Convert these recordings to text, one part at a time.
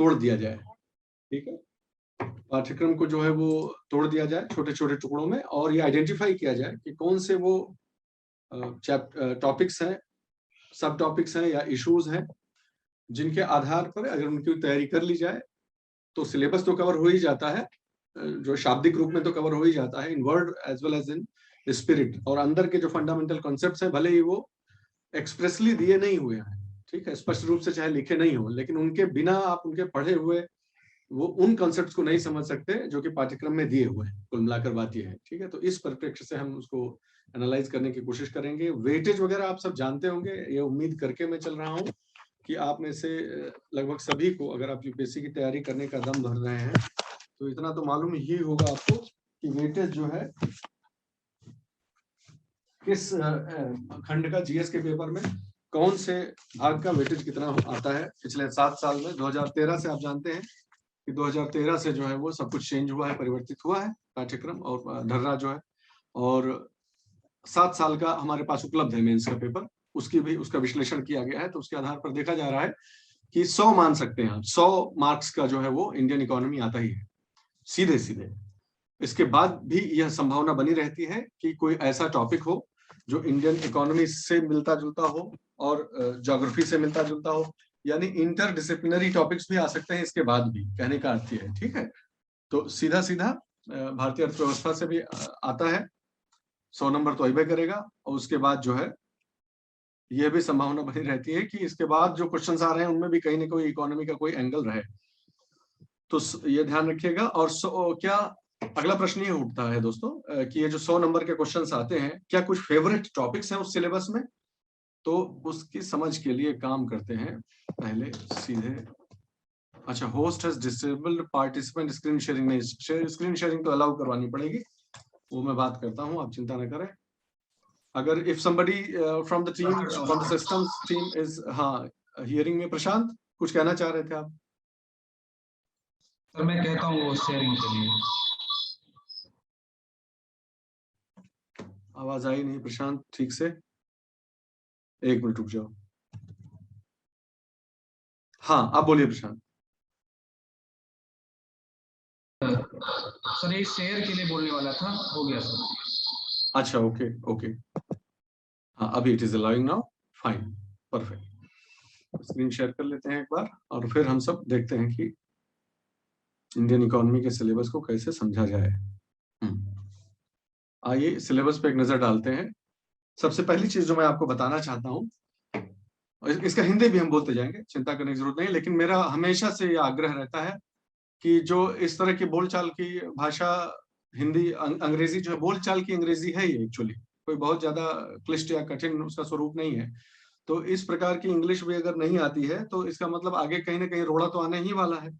तोड़ दिया जाए, ठीक है। पाठ्यक्रम को जो है वो तोड़ दिया जाए छोटे छोटे टुकड़ों में, और ये आइडेंटिफाई किया जाए कि कौन से वो टॉपिक्स हैं, सब टॉपिक्स हैं या इश्यूज हैं, जिनके आधार पर अगर उनकी तैयारी कर ली जाए तो सिलेबस तो कवर हो ही जाता है, जो शाब्दिक रूप में तो कवर हो ही जाता है, in word as well as in spirit, और अंदर के जो फंडामेंटल कॉन्सेप्ट्स हैं भले ही वो एक्सप्रेसली दिए नहीं हुए हैं, ठीक है, स्पष्ट रूप से चाहे लिखे नहीं हो, लेकिन उनके बिना आप उनके पढ़े हुए वो उन कॉन्सेप्ट्स को नहीं समझ सकते जो कि पाठ्यक्रम में दिए हुए हैं। कुल मिलाकर बात ये है, ठीक है। तो इस परिप्रेक्ष्य से हम उसको एनालाइज करने की कोशिश करेंगे। वेटेज वगैरह आप सब जानते होंगे, ये उम्मीद करके मैं चल रहा हूँ कि आप में से लगभग सभी को, अगर आप यूपीएससी की तैयारी करने का दम भर रहे हैं तो इतना तो मालूम ही होगा आपको कि वेटेज जो है किस खंड का जीएस के पेपर में कौन से भाग का वेटेज कितना आता है। पिछले 7 साल में 2013 से आप जानते हैं कि 2013 से जो है वो सब कुछ चेंज हुआ है, परिवर्तित हुआ है पाठ्यक्रम और धर्रा जो है, और 7 साल का हमारे पास उपलब्ध है मेंस का पेपर, उसका विश्लेषण किया गया है। तो उसके आधार पर देखा जा रहा है कि 100 मान सकते हैं आप, 100 मार्क्स का जो है वो इंडियन इकोनॉमी आता ही है सीधे सीधे। इसके बाद भी यह संभावना बनी रहती है कि कोई ऐसा टॉपिक हो जो इंडियन इकोनॉमी से मिलता जुलता हो और ज्योग्राफी से मिलता जुलता हो, यानी इंटरडिसिप्लिनरी टॉपिक्स भी आ सकते हैं इसके बाद भी, कहने का अर्थ है, ठीक है। तो सीधा सीधा भारतीय अर्थव्यवस्था से भी आता है, 100 नंबर तो अबे करेगा, और उसके बाद जो है यह भी संभावना बनी रहती है कि इसके बाद जो क्वेश्चंस आ रहे हैं उनमें भी कहीं ना कोई इकोनॉमी का कोई एंगल रहे, तो ये ध्यान रखिएगा। और क्या अगला प्रश्न ये उठता है दोस्तों कि ये जो 100 नंबर के क्वेश्चंस आते हैं, क्या कुछ फेवरेट टॉपिक्स हैं उस सिलेबस में? तो उसकी समझ के लिए काम करते हैं पहले सीधे। अच्छा, host has disabled participant screen sharing में, स्क्रीन शेयरिंग तो अलाउ करवानी पड़ेगी, वो मैं बात करता हूं, आप चिंता न करें। अगर if somebody from the team, from the systems team is hearing में, प्रशांत कुछ कहना चाह रहे थे आप? सर मैं कहता हूँ वो शेयरिंग के लिए। आवाज आई नहीं प्रशांत ठीक से, 1 मिनट रुक जाओ। हाँ आप बोलिए प्रशांत। सर ये शेयर के लिए बोलने वाला था, हो गया सर। अच्छा ओके ओके, हाँ अभी it is allowing now, fine, perfect. Screen share कर लेते हैं एक बार और फिर हम सब देखते हैं कि इंडियन इकोनॉमी के सिलेबस को कैसे समझा जाए। आइए सिलेबस पे एक नजर डालते हैं। सबसे पहली चीज जो मैं आपको बताना चाहता हूँ, इसका हिंदी भी हम बोलते जाएंगे, चिंता करने की जरूरत नहीं, लेकिन मेरा हमेशा से यह आग्रह रहता है कि जो इस तरह की बोलचाल की भाषा, हिंदी अंग्रेजी जो है, बोलचाल की अंग्रेजी है ये एक्चुअली, कोई बहुत ज्यादा क्लिष्ट या कठिन उसका स्वरूप नहीं है। तो इस प्रकार की इंग्लिश भी अगर नहीं आती है तो इसका मतलब आगे कहीं ना कहीं रोड़ा तो आने ही वाला है।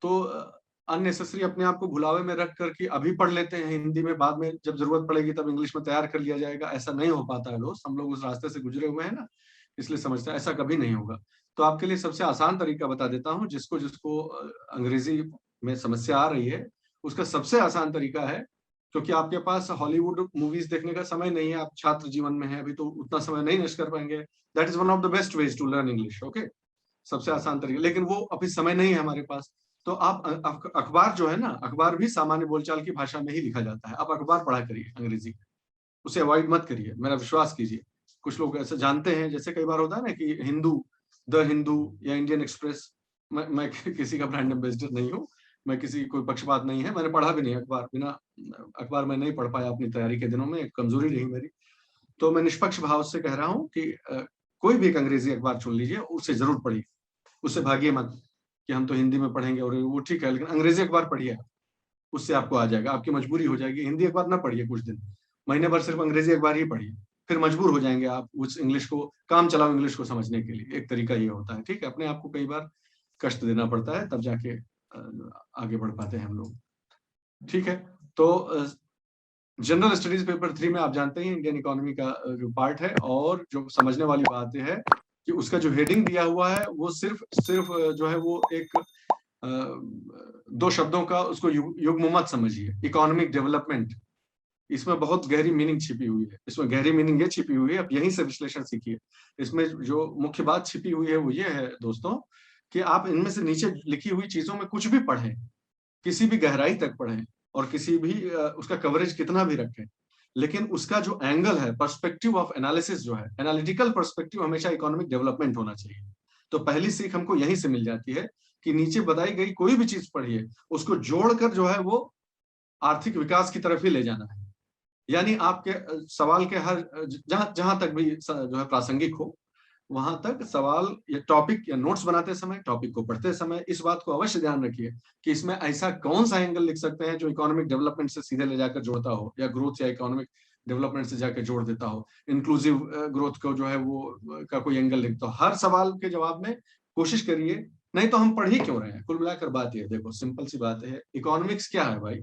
तो अननेसेसरी अपने आप को भुलावे में रख कर कि अभी पढ़ लेते हैं हिंदी में, बाद में जब जरूरत पड़ेगी तब इंग्लिश में तैयार कर लिया जाएगा, ऐसा नहीं हो पाता है दोस्त। हम लोग उस रास्ते से गुजरे हुए हैं ना, इसलिए समझते हैं ऐसा कभी नहीं होगा। तो आपके लिए सबसे आसान तरीका बता देता हूँ, जिसको जिसको अंग्रेजी में समस्या आ रही है, उसका सबसे आसान तरीका है, क्योंकि आपके पास हॉलीवुड मूवीज देखने का समय नहीं है, आप छात्र जीवन में हैं अभी, तो उतना समय नहीं नष्ट कर पाएंगे। That is one of the best ways to learn English, okay, सबसे आसान तरीका, लेकिन वो अभी समय नहीं है हमारे पास। तो आप अखबार जो है ना, अखबार भी सामान्य बोलचाल की भाषा में ही लिखा जाता है, आप अखबार पढ़ा करिए अंग्रेजी, उसे अवॉइड मत करिए, मेरा विश्वास कीजिए। कुछ लोग ऐसे जानते हैं, जैसे कई बार होता है ना कि हिंदू, द हिंदू या इंडियन एक्सप्रेस, मैं किसी का ब्रांड एम्बेसडर नहीं हूँ, मैं किसी कोई पक्षपात नहीं है, मैंने पढ़ा भी नहीं अखबार, बिना अखबार मैं नहीं पढ़ पाया अपनी तैयारी के दिनों में, एक कमजोरी रही मेरी। तो मैं निष्पक्ष भाव से कह रहा हूँ कि कोई भी एक अंग्रेजी अखबार चुन लीजिए, उसे जरूर पढ़िए, उससे भागिए मत कि हम तो हिंदी में पढ़ेंगे, और वो ठीक है, लेकिन अंग्रेजी अखबार पढ़िए, उससे आपको आ जाएगा, आपकी मजबूरी हो जाएगी। हिंदी अखबार ना पढ़िए कुछ दिन, महीने भर सिर्फ अंग्रेजी अखबार ही पढ़िए, फिर मजबूर हो जाएंगे आप उस इंग्लिश को, काम चलाओ इंग्लिश को समझने के लिए। एक तरीका ये होता है, ठीक है, अपने आप को कई बार कष्ट देना पड़ता है, तब जाके आगे बढ़ पाते हैं हम लोग, ठीक है। तो जनरल स्टडीज पेपर 3 में आप जानते हैं इंडियन इकोनॉमी का जो पार्ट है, और जो समझने वाली बात है कि उसका जो हेडिंग दिया हुआ है वो सिर्फ जो है वो एक 2 शब्दों का, उसको युग्म मत समझिए, इकोनॉमिक डेवलपमेंट, इसमें बहुत गहरी मीनिंग छिपी हुई है, इसमें गहरी मीनिंग ये छिपी हुई है, अब यहीं से विश्लेषण सीखिए। इसमें जो मुख्य बात छिपी हुई है वो ये है दोस्तों कि आप इनमें से नीचे लिखी हुई चीजों में कुछ भी पढ़ें, किसी भी गहराई तक पढ़ें और किसी भी उसका कवरेज कितना भी रखें, लेकिन उसका जो एंगल है, पर्सपेक्टिव ऑफ एनालिसिस जो है, एनालिटिकल पर्सपेक्टिव हमेशा इकोनॉमिक डेवलपमेंट होना चाहिए। तो पहली सीख हमको यहीं से मिल जाती है कि नीचे बताई गई कोई भी चीज पढ़िए, उसको जोड़कर जो है वो आर्थिक विकास की तरफ ही ले जाना है। यानी आपके सवाल के हर जहां जहां तक भी जो है प्रासंगिक हो, वहां तक सवाल या टॉपिक या नोट्स बनाते समय, टॉपिक को पढ़ते समय इस बात को अवश्य ध्यान रखिए कि इसमें ऐसा कौन सा एंगल लिख सकते हैं जो इकोनॉमिक डेवलपमेंट से सीधे ले जाकर जोड़ता हो, या ग्रोथ या इकोनॉमिक डेवलपमेंट से जाकर जोड़ देता हो, इंक्लूसिव ग्रोथ को जो है वो का कोई एंगल लिखता हो। हर सवाल के जवाब में कोशिश करिए, नहीं तो हम पढ़ ही क्यों रहे हैं। कुल मिलाकर बात ये देखो, सिंपल सी बात है, इकोनॉमिक्स क्या है भाई?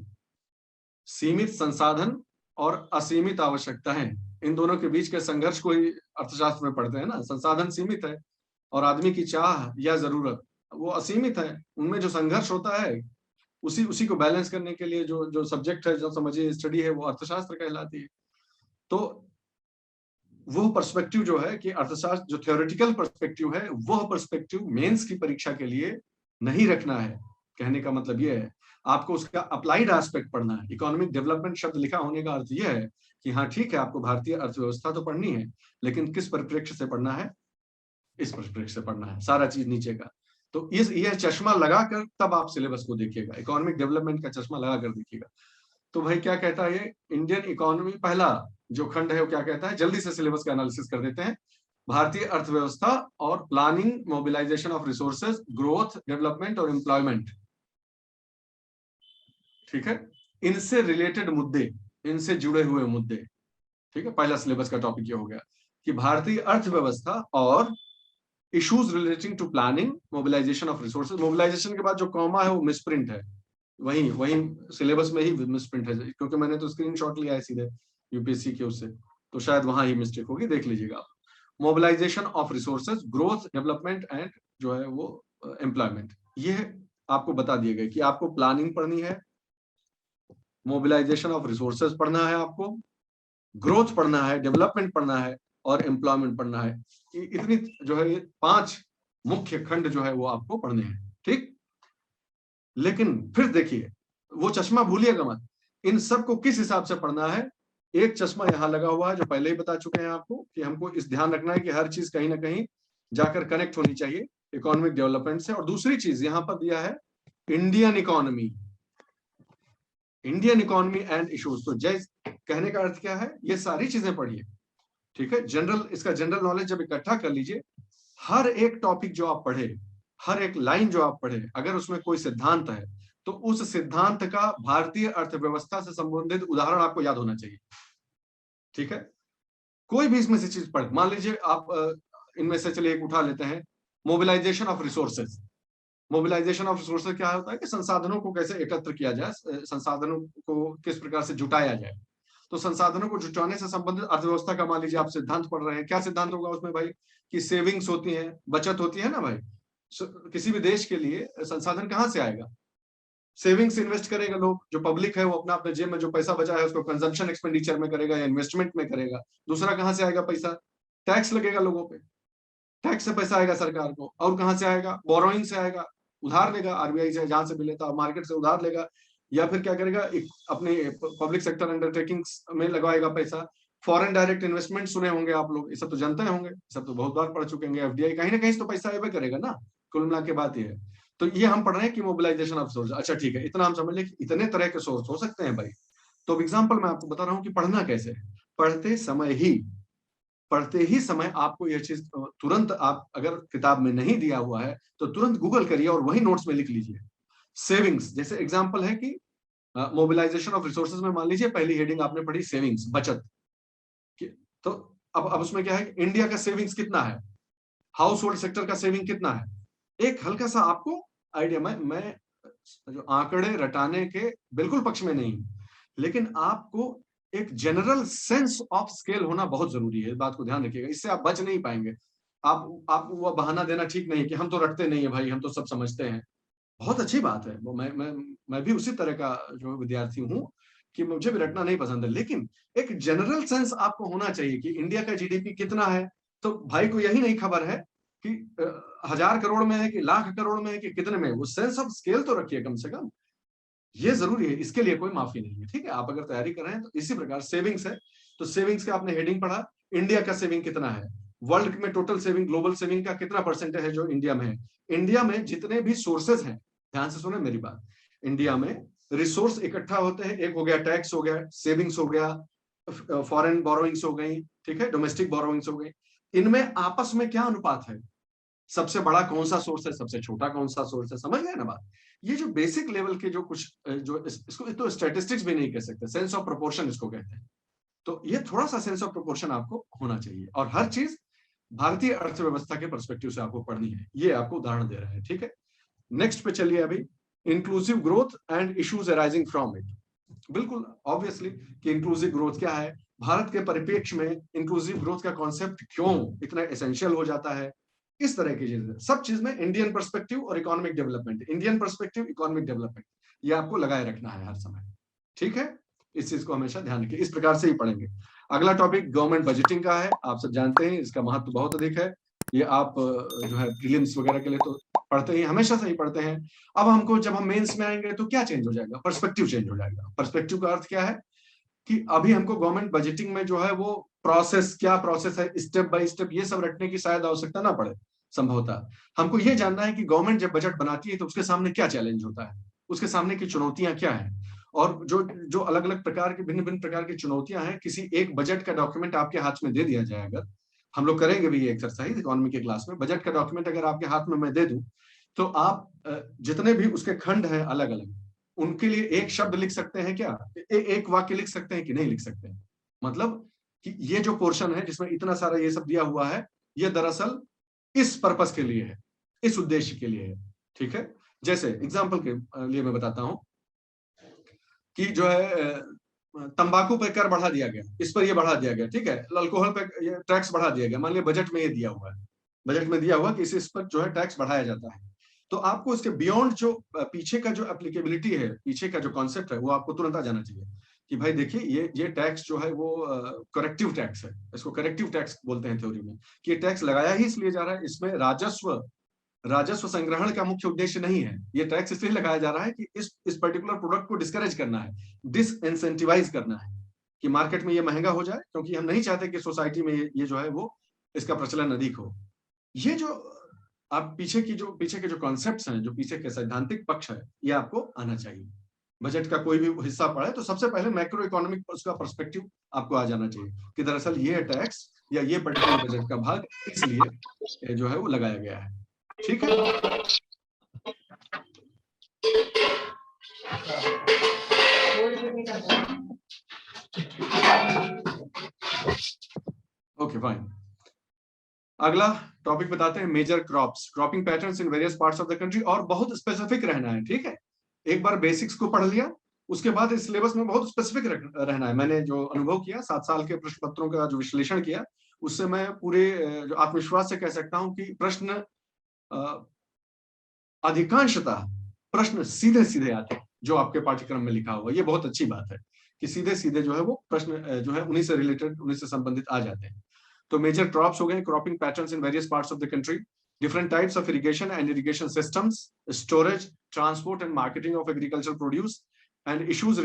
सीमित संसाधन और असीमित आवश्यकता है, इन दोनों के बीच के संघर्ष को ही अर्थशास्त्र में पढ़ते हैं ना। संसाधन सीमित है और आदमी की चाह या जरूरत वो असीमित है, उनमें जो संघर्ष होता है उसी उसी को बैलेंस करने के लिए जो जो सब्जेक्ट है, जो समझिए स्टडी है, वो अर्थशास्त्र कहलाती है। तो वो पर्सपेक्टिव जो है कि अर्थशास्त्र जो थ्योरेटिकल पर्सपेक्टिव है, वह पर्सपेक्टिव मेंस की परीक्षा के लिए नहीं रखना है। कहने का मतलब ये है, आपको उसका अप्लाइड एस्पेक्ट पढ़ना है। इकोनॉमिक डेवलपमेंट शब्द लिखा होने का अर्थ यह है कि हाँ ठीक है, आपको भारतीय अर्थव्यवस्था तो पढ़नी है, लेकिन किस परिप्रेक्ष्य से पढ़ना है? इस परिप्रेक्ष्य से पढ़ना है, सारा चीज नीचे का। तो इस ये चश्मा लगाकर तब आप सिलेबस को देखिएगा, इकोनॉमिक डेवलपमेंट का चश्मा लगाकर देखिएगा। तो भाई क्या कहता है ये इंडियन इकोनॉमी, पहला जो खंड है वो क्या कहता है, जल्दी से सिलेबस का एनालिसिस कर देते हैं। भारतीय अर्थव्यवस्था और planning, mobilisation of resources, growth, development और एम्प्लॉयमेंट। ठीक है, इनसे रिलेटेड मुद्दे, इनसे जुड़े हुए मुद्दे। ठीक है, पहला सिलेबस का टॉपिक ये हो गया कि भारतीय अर्थव्यवस्था और issues relating to planning, mobilisation of resources. Mobilisation के बाद जो कॉमा है वो मिसप्रिंट है, वही वही सिलेबस में ही मिसप्रिंट है, क्योंकि मैंने तो स्क्रीनशॉट लिया है सीधे यूपीएससी के उससे, तो शायद वहां ही मिस्टेक होगी, देख लीजिएगा आप। Mobilisation of resources, growth, development and जो है वो एम्प्लॉयमेंट, ये आपको बता दिए गए कि आपको प्लानिंग पढ़नी है, मोबिलाइजेशन ऑफ रिसोर्सेज पढ़ना है, आपको ग्रोथ पढ़ना है, डेवलपमेंट पढ़ना है और एम्प्लॉयमेंट पढ़ना है। इतनी जो है 5 मुख्य खंड जो है वो आपको पढ़ने हैं। ठीक, लेकिन फिर देखिए, वो चश्मा भूलिएगा मत, इन सब को किस हिसाब से पढ़ना है। एक चश्मा यहां लगा हुआ है जो पहले ही बता चुके हैं आपको कि हमको इस ध्यान रखना है कि हर चीज कहीं ना कहीं जाकर कनेक्ट होनी चाहिए इकोनॉमिक डेवलपमेंट से। और दूसरी चीज यहां पर दिया है Indian economy, Indian economy and issues. तो जय कहने का अर्थ क्या है, ये सारी चीजें पढ़िए। ठीक है, जनरल, इसका जनरल नॉलेज जब इकट्ठा कर लीजिए, हर एक टॉपिक जो आप पढ़े, हर एक लाइन जो आप पढ़े, अगर उसमें कोई सिद्धांत है तो उस सिद्धांत का भारतीय अर्थव्यवस्था से संबंधित उदाहरण आपको याद होना चाहिए। ठीक है, कोई भी इसमें से चीज पढ़े, मान लीजिए आप इनमें से चलिए एक उठा लेते हैं, mobilisation of resources. Mobilisation of resources क्या होता है कि संसाधनों को कैसे एकत्र किया जाए, संसाधनों को किस प्रकार से जुटाया जाए। तो संसाधनों को जुटाने से संबंधित अर्थव्यवस्था का मान लीजिए आप सिद्धांत पढ़ रहे हैं, क्या सिद्धांत होगा उसमें भाई? कि सेविंग्स होती है, बचत होती है ना भाई। किसी भी देश के लिए संसाधन कहां से आएगा? सेविंग्स इन्वेस्ट करेगा लोग, जो पब्लिक है वो अपना अपने जेब में जो पैसा बचा है उसको कंजम्पशन एक्सपेंडिचर में करेगा या इन्वेस्टमेंट में करेगा। दूसरा कहां से आएगा पैसा? टैक्स लगेगा लोगों पे, टैक्स से पैसा आएगा सरकार को। और कहां से आएगा? बोरोइंग से आएगा, उधार लेगा आरबीआई से, जहां से भी लेता, मार्केट से उधार लेगा, या फिर क्या करेगा, अपने पब्लिक सेक्टर अंडरटेकिंग्स में लगाएगा पैसा। फॉरेन डायरेक्ट इन्वेस्टमेंट सुने होंगे आप लोग, ये सब तो जानते होंगे, सब तो बहुत बार पढ़ चुके होंगे। एफडीआई कहीं ना कहीं तो पैसा आएगा करेगा ना, कुल मिला के बात ये है। तो ये हम पढ़ रहे हैं कि मोबिलाइजेशन ऑफ सोर्स। अच्छा ठीक है, इतना हम समझ लें कि इतने तरह के सोर्स हो सकते हैं भाई। तो एग्जाम्पल मैं आपको बता रहा हूँ कि पढ़ना कैसे है। पढ़ते ही समय आपको यह चीज तुरंत, आप अगर किताब में नहीं दिया हुआ है तो तुरंत गूगल करिए और वही नोट्स में लिख लीजिए। सेविंग्स जैसे एग्जांपल है कि मोबिलाइजेशन ऑफ रिसोर्सेज में मान लीजिए पहली हेडिंग आपने पढ़ी सेविंग्स, बचत। तो अब उसमें क्या है, इंडिया का सेविंग्स कितना है, हाउस होल्ड सेक्टर का सेविंग कितना है, एक हल्का सा आपको आइडिया। मैं जो आंकड़े रटाने के बिल्कुल पक्ष में नहीं, लेकिन आपको एक जनरल सेंस ऑफ स्केल होना बहुत जरूरी है, इस बात को ध्यान रखिएगा, इससे आप बच नहीं पाएंगे। आप वो बहाना देना ठीक नहीं कि हम तो रटते नहीं है भाई, हम तो सब समझते हैं। बहुत अच्छी बात है, वो मैं भी उसी तरह का जो विद्यार्थी हूँ कि मुझे भी रटना नहीं पसंद है, लेकिन एक जनरल सेंस आपको होना चाहिए कि इंडिया का जीडीपी कितना है। तो भाई को यही नहीं खबर है कि 1000 करोड़ में है कि लाख करोड़ में है कि कितने में, वो सेंस ऑफ स्केल तो रखिए कम से कम, ये जरूरी है, इसके लिए कोई माफी नहीं है, ठीक है। आप अगर तैयारी कर रहे हैं तो इसी प्रकार सेविंग्स है, तो सेविंग्स का आपने हेडिंग पढ़ा, इंडिया का सेविंग कितना है, वर्ल्ड में टोटल सेविंग, ग्लोबल सेविंग का कितना परसेंटेज है जो इंडिया में है। इंडिया में जितने भी सोर्सेज हैं, ध्यान से सुने मेरी बात, इंडिया में रिसोर्स इकट्ठा होते हैं, एक हो गया टैक्स, हो गया सेविंग्स, हो गया फॉरेन बोरोइंग्स हो गई, ठीक है, डोमेस्टिक बोरोइंग्स हो गई, इनमें आपस में क्या अनुपात है, सबसे बड़ा कौन सा सोर्स है, सबसे छोटा कौन सा सोर्स है, समझ गए ना बात। ये जो बेसिक लेवल के जो कुछ जो इसको तो स्टैटिस्टिक्स भी नहीं कह सकते, सेंस ऑफ प्रोपोर्शन इसको कहते हैं। तो ये थोड़ा सा सेंस ऑफ प्रोपोर्शन आपको होना चाहिए, और हर चीज भारतीय अर्थव्यवस्था के पर्सपेक्टिव से आपको पढ़नी है, ये आपको उदाहरण दे रहे हैं, ठीक है। नेक्स्ट पे चलिए अभी, inclusive growth and issues arising from it. बिल्कुल ऑब्वियसली कि इंक्लूसिव ग्रोथ क्या है, भारत के परिप्रेक्ष्य में इंक्लूसिव ग्रोथ का कॉन्सेप्ट क्यों इतना एसेंशियल हो जाता है, इस तरह की चीजें, सब चीज में इंडियन पर्सपेक्टिव और economic development, Indian perspective economic development, ये आपको लगाए रखना है हर समय, ठीक है। इस चीज को हमेशा ध्यान रखिए, इस प्रकार से ही पढ़ेंगे। अगला टॉपिक गवर्नमेंट बजटिंग का है, आप सब जानते हैं इसका महत्व बहुत अधिक है, ये आप जो है प्रीलिम्स वगैरह के लिए तो पढ़ते ही, हमेशा से ही पढ़ते हैं। अब हमको जब हम मेंस में आएंगे तो क्या चेंज हो जाएगा, पर्सपेक्टिव चेंज हो जाएगा। पर्सपेक्टिव का अर्थ क्या है कि अभी हमको गवर्नमेंट बजटिंग में जो है वो प्रोसेस, क्या प्रोसेस है, स्टेप बाय स्टेप, ये सब रखने की शायद आवश्यकता ना पड़े संभवतः। हमको ये जानना है कि गवर्नमेंट जब बजट बनाती है तो उसके सामने क्या चैलेंज होता है, उसके सामने की चुनौतियां क्या है, और जो जो अलग अलग प्रकार की, भिन्न भिन्न प्रकार की चुनौतियां हैं, किसी एक बजट का डॉक्यूमेंट आपके हाथ में दे दिया जाए, अगर हम लोग करेंगे भी ये एक्सरसाइज इकोनॉमी के क्लास में, बजट का डॉक्यूमेंट अगर आपके हाथ में मैं दे दूं, तो आप जितने भी उसके खंड हैं अलग अलग, उनके लिए एक शब्द लिख सकते हैं क्या, एक वाक्य लिख सकते हैं कि नहीं लिख सकते हैं, मतलब कि ये जो पोर्शन है जिसमें इतना सारा ये सब दिया हुआ है, ये दरअसल इस पर्पस के लिए है, इस उद्देश्य के लिए है, ठीक है। जैसे एग्जाम्पल के लिए मैं बताता हूं कि जो है तंबाकू पे कर बढ़ा दिया गया, इस पर ये बढ़ा दिया गया, ठीक है, अल्कोहल पे ये टैक्स बढ़ा दिया गया, मान लिया बजट में ये दिया हुआ है, बजट में दिया हुआ कि इस पर जो है टैक्स बढ़ाया जाता है, तो आपको इसके बियॉन्ड जो पीछे का जो एप्लीकेबिलिटी है, पीछे का जो कॉन्सेप्ट है, वो आपको तुरंत आ जाना चाहिए कि भाई देखिए ये टैक्स जो है वो करेक्टिव टैक्स है, इसको करेक्टिव टैक्स बोलते हैं थ्योरी में, कि ये टैक्स लगाया ही इसलिए जा रहा है, इसमें राजस्व संग्रहण का मुख्य उद्देश्य नहीं है, ये टैक्स इसलिए लगाया जा रहा है कि इस पर्टिकुलर प्रोडक्ट को डिस्करेज करना है, डिसइंसेंटिवाइज करना है, कि मार्केट में ये महंगा हो जाए, क्योंकि हम नहीं चाहते कि सोसाइटी में ये जो है वो इसका प्रचलन अधिक हो। ये जो आप पीछे के जो कॉन्सेप्ट्स हैं, जो पीछे के सैद्धांतिक पक्ष है, ये आपको आना चाहिए। बजट का कोई भी हिस्सा पढ़े तो सबसे पहले मैक्रो इकोनॉमिक उसका पर्सपेक्टिव आपको आ जाना चाहिए कि दरअसल ये टैक्स या ये पर्टिकुलर बजट का भाग इसलिए जो है वो लगाया गया है, ठीक है। ओके फाइन, अगला टॉपिक बताते हैं major crops, cropping patterns in various parts of the country, और बहुत स्पेसिफिक रहना है, ठीक है। एक बार बेसिक्स को पढ़ लिया, उसके बाद इस सिलेबस में बहुत स्पेसिफिक रहना है। मैंने जो अनुभव किया 7 साल के प्रश्न पत्रों का जो विश्लेषण किया, उससे मैं पूरे जो आत्मविश्वास से कह सकता हूं कि प्रश्न अधिकांशतः प्रश्न सीधे सीधे आते हैं जो आपके पाठ्यक्रम में लिखा हुआ, ये बहुत अच्छी बात है कि सीधे सीधे जो है वो प्रश्न जो है उन्हीं से रिलेटेड, उन्हीं से संबंधित आ जाते हैं। तो मेजर क्रॉप्स हो गए, cropping patterns in various parts of the country, different types of irrigation and irrigation systems, storage, transport and marketing of agricultural produce, and issues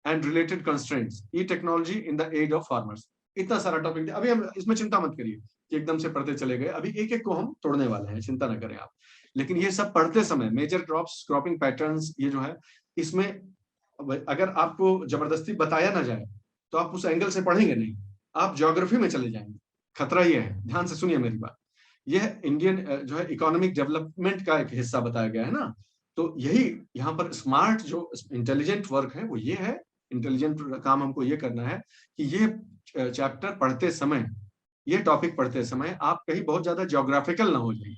and related constraints, e-technology in the aid of farmers। इतना सारा topic, अभी हम इसमें चिंता मत करिए कि एकदम से पढ़ते चले गए, अभी एक एक को हम तोड़ने वाले हैं, चिंता न करें आप। लेकिन ये सब पढ़ते समय मेजर क्रॉप्स, क्रॉपिंग पैटर्न्स, ये जो है इसमें अगर आपको जबरदस्ती बताया ना जाए तो आप उस एंगल से पढ़ेंगे नहीं, आप ज्योग्राफी में चले जाएंगे। खतरा ये है, ध्यान से सुनिए मेरी बात, यह इंडियन जो है इकोनॉमिक डेवलपमेंट का एक हिस्सा बताया गया है ना, तो यही यहाँ पर स्मार्ट जो इंटेलिजेंट वर्क है वो ये है, इंटेलिजेंट काम हमको ये करना है कि ये चैप्टर पढ़ते समय, ये टॉपिक पढ़ते समय आप कहीं बहुत ज्यादा ज्योग्राफिकल ना हो जाइए,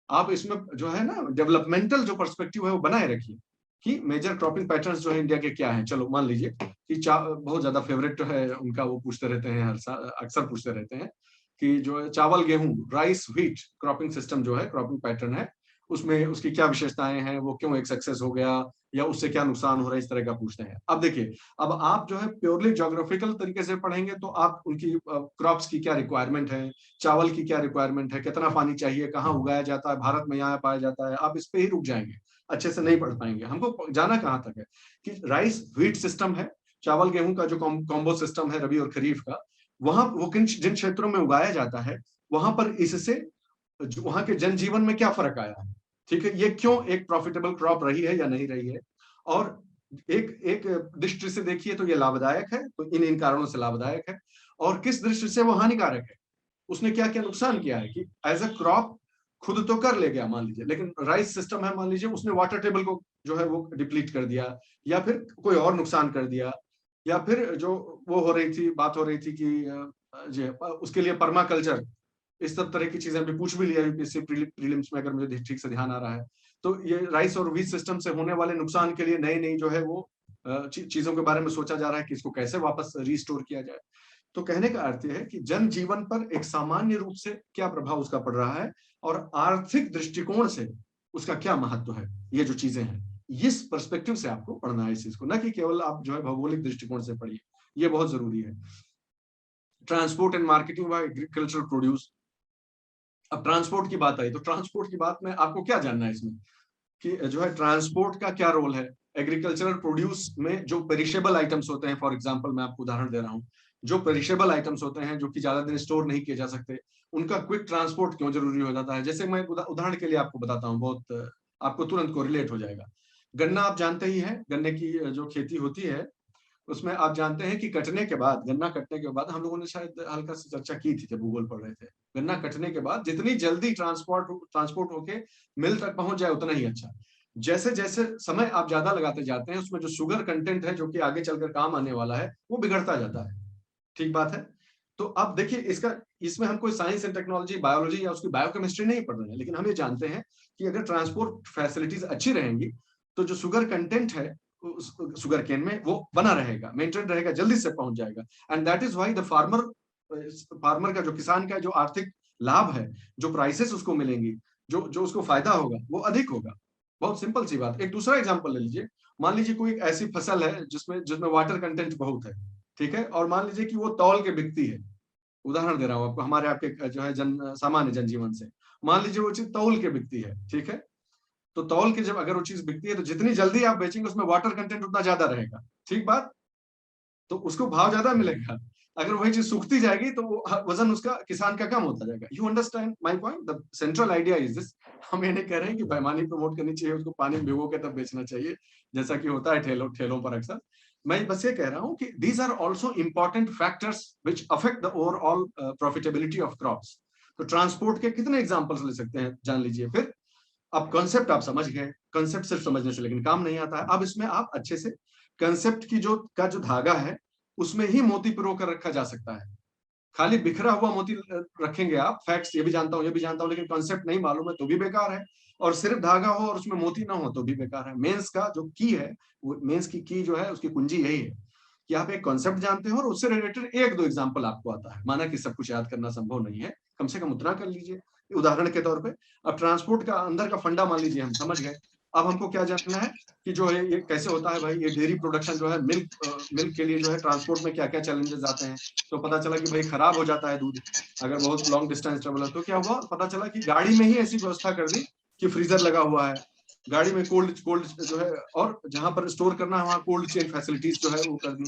आप इसमें जो है ना डेवलपमेंटल जो पर्सपेक्टिव है वो बनाए रखिए कि मेजर क्रॉपिंग पैटर्न्स जो है इंडिया के क्या हैं। चलो मान लीजिए कि बहुत ज्यादा फेवरेट है उनका, वो पूछते रहते हैं हर साल, अक्सर पूछते रहते हैं कि जो है चावल गेहूं, राइस व्हीट क्रॉपिंग सिस्टम जो है, क्रॉपिंग पैटर्न है, उसमें उसकी क्या विशेषताएं हैं, वो क्यों एक सक्सेस हो गया, या उससे क्या नुकसान हो रहा है, इस तरह का पूछते हैं। अब देखिए, अब आप जो है प्योरली ज्योग्राफिकल तरीके से पढ़ेंगे तो आप उनकी क्रॉप्स की क्या रिक्वायरमेंट है, चावल की क्या रिक्वायरमेंट है, कितना पानी चाहिए, कहाँ उगाया जाता है, भारत में यहाँ पाया जाता है, आप इस पे ही रुक जाएंगे, अच्छे से नहीं पढ़ पाएंगे। हमको जाना कहाँ तक है कि राइस व्हीट सिस्टम है, चावल गेहूं का जो कॉम्बो सिस्टम है रबी और खरीफ का, वहां वो जिन क्षेत्रों में उगाया जाता है वहां पर इससे वहां के जनजीवन में क्या फर्क आया है, ठीक है, ये क्यों एक प्रॉफिटेबल क्रॉप रही है या नहीं रही है, और एक एक दृष्टि से देखिए तो ये लाभदायक है, तो इन इन कारणों से लाभदायक है, और किस दृष्टि से वो हानिकारक है, उसने क्या क्या नुकसान किया है, कि एज अ क्रॉप खुद तो कर ले गया मान लीजिए, लेकिन राइस सिस्टम है मान लीजिए, उसने वाटर टेबल को जो है वो डिप्लीट कर दिया, या फिर कोई और नुकसान कर दिया, या फिर जो वो हो रही थी, बात हो रही थी कि उसके लिए पर्माकल्चर, इस सब तरह की चीजें भी पूछ भी लिया यूपीएससी प्रीलिम्स में, अगर मुझे ठीक से ध्यान आ रहा है। तो ये राइस और वीट सिस्टम से होने वाले नुकसान के लिए नई नई जो है वो चीजों के बारे में सोचा जा रहा है कि इसको कैसे वापस रिस्टोर किया जाए। तो कहने का अर्थ यह है कि जन जीवन पर एक सामान्य रूप से क्या प्रभाव उसका पड़ रहा है, और आर्थिक दृष्टिकोण से उसका क्या महत्व है, ये जो चीजें हैं इस पर्सपेक्टिव से आपको पढ़ना है इस चीज को, न कि केवल आप जो है भौगोलिक दृष्टिकोण से पढ़िए, ये बहुत जरूरी है। Transport and marketing of agricultural produce. अब ट्रांसपोर्ट की बात आई तो ट्रांसपोर्ट की बात में आपको क्या जानना है इसमें, कि जो है ट्रांसपोर्ट का क्या रोल है एग्रीकल्चरल प्रोड्यूस में, जो पेरिशेबल आइटम्स होते हैं, फॉर एग्जांपल मैं आपको उदाहरण दे रहा हूँ, जो पेरिशेबल आइटम्स होते हैं जो कि ज्यादा दिन स्टोर नहीं किए जा सकते, उनका क्विक ट्रांसपोर्ट क्यों जरूरी हो जाता है। जैसे मैं उदाहरण के लिए आपको बताता हूँ, बहुत आपको तुरंत कोरिलेट हो जाएगा। गन्ना आप जानते ही हैं, गन्ने की जो खेती होती है उसमें आप जानते हैं कि कटने के बाद, गन्ना कटने के बाद, हम लोगों ने शायद हल्का सी चर्चा की थी जब भूगोल पढ़ रहे थे, गन्ना कटने के बाद जितनी जल्दी ट्रांसपोर्ट होके मिल तक पहुंच जाए उतना ही अच्छा। जैसे जैसे समय आप ज्यादा लगाते जाते हैं उसमें जो शुगर कंटेंट है जो कि आगे चलकर काम आने वाला है वो बिगड़ता जाता है, ठीक बात है। तो अब देखिए इसका, इसमें हम कोई साइंस एंड टेक्नोलॉजी, बायोलॉजी या उसकी बायोकेमिस्ट्री नहीं पढ़ रहे हैं, लेकिन हम ये जानते हैं कि अगर ट्रांसपोर्ट फैसिलिटीज अच्छी रहेंगी तो जो शुगर कंटेंट है शुगर केन में वो बना रहेगा, मेंटेन रहेगा, जल्दी से पहुंच जाएगा। And that is why the farmer का, जो किसान का जो आर्थिक लाभ है, जो प्राइसेस उसको मिलेंगी, जो जो उसको फायदा होगा वो अधिक होगा। बहुत सिंपल सी बात। एक दूसरा एग्जांपल ले लीजिए, मान लीजिए कोई एक ऐसी फसल है जिसमें जिसमें वाटर कंटेंट बहुत है, ठीक है, और मान लीजिए कि वो तौल के बिकती है, उदाहरण दे रहा हूं आपको हमारे आपके जो है सामान्य जनजीवन से, मान लीजिए वो चीज तौल के बिकती है, ठीक है, तो तौल के जब अगर वो चीज बिकती है तो जितनी जल्दी आप बेचेंगे उसमें वाटर कंटेंट उतना ज्यादा रहेगा, ठीक बात, तो उसको भाव ज्यादा मिलेगा। अगर वही चीज सूखती जाएगी तो वो वजन उसका किसान का कम होता जाएगा। You understand my point, the central idea is this. हम ये नहीं कह रहे हैं कि बेईमानी प्रमोट करनी चाहिए, उसको पानी में भिगो के तब बेचना चाहिए जैसा कि होता है ठेलों ठेलों पर अक्सर। मैं बस ये कह रहा हूं कि these are also important factors which affect the overall profitability of crops. तो ट्रांसपोर्ट के कितने एग्जाम्पल्स ले सकते हैं जान लीजिए। फिर अब कॉन्सेप्ट आप समझ गए, कॉन्सेप्ट सिर्फ समझने से लेकिन काम नहीं आता है। अब इसमें आप अच्छे से कॉन्सेप्ट की जो धागा है उसमें ही मोती पिरो कर रखा जा सकता है। खाली बिखरा हुआ मोती रखेंगे आप, फैक्ट्स ये भी जानता हूं ये भी जानता हूं, लेकिन कॉन्सेप्ट नहीं मालूम है तो भी बेकार है, और सिर्फ धागा हो और उसमें मोती ना हो तो भी बेकार है। मेंस का जो की है, वो मेंस की जो है उसकी कुंजी यही है कि आप एक कॉन्सेप्ट जानते हो और उससे रिलेटेड एक दो एग्जाम्पल आपको आता है। माना कि सब कुछ याद करना संभव नहीं है, कम से कम उतना कर लीजिए उदाहरण के तौर पे। अब ट्रांसपोर्ट का अंदर का फंडा मान लीजिए हम समझ गए। अब हमको क्या जानना है कि जो है ये कैसे होता है भाई, ये डेयरी प्रोडक्शन जो है, मिल्क के लिए जो है ट्रांसपोर्ट में क्या क्या चैलेंजेस आते हैं। तो पता चला कि भाई खराब हो जाता है दूध अगर बहुत लॉन्ग डिस्टेंस ट्रेवल है। तो क्या हुआ, पता चला कि गाड़ी में ही ऐसी व्यवस्था कर दी कि फ्रीजर लगा हुआ है गाड़ी में, कोल्ड कोल्ड जो है, और जहां पर स्टोर करना है वहां कोल्ड चेन फैसिलिटीज जो है वो कर दी।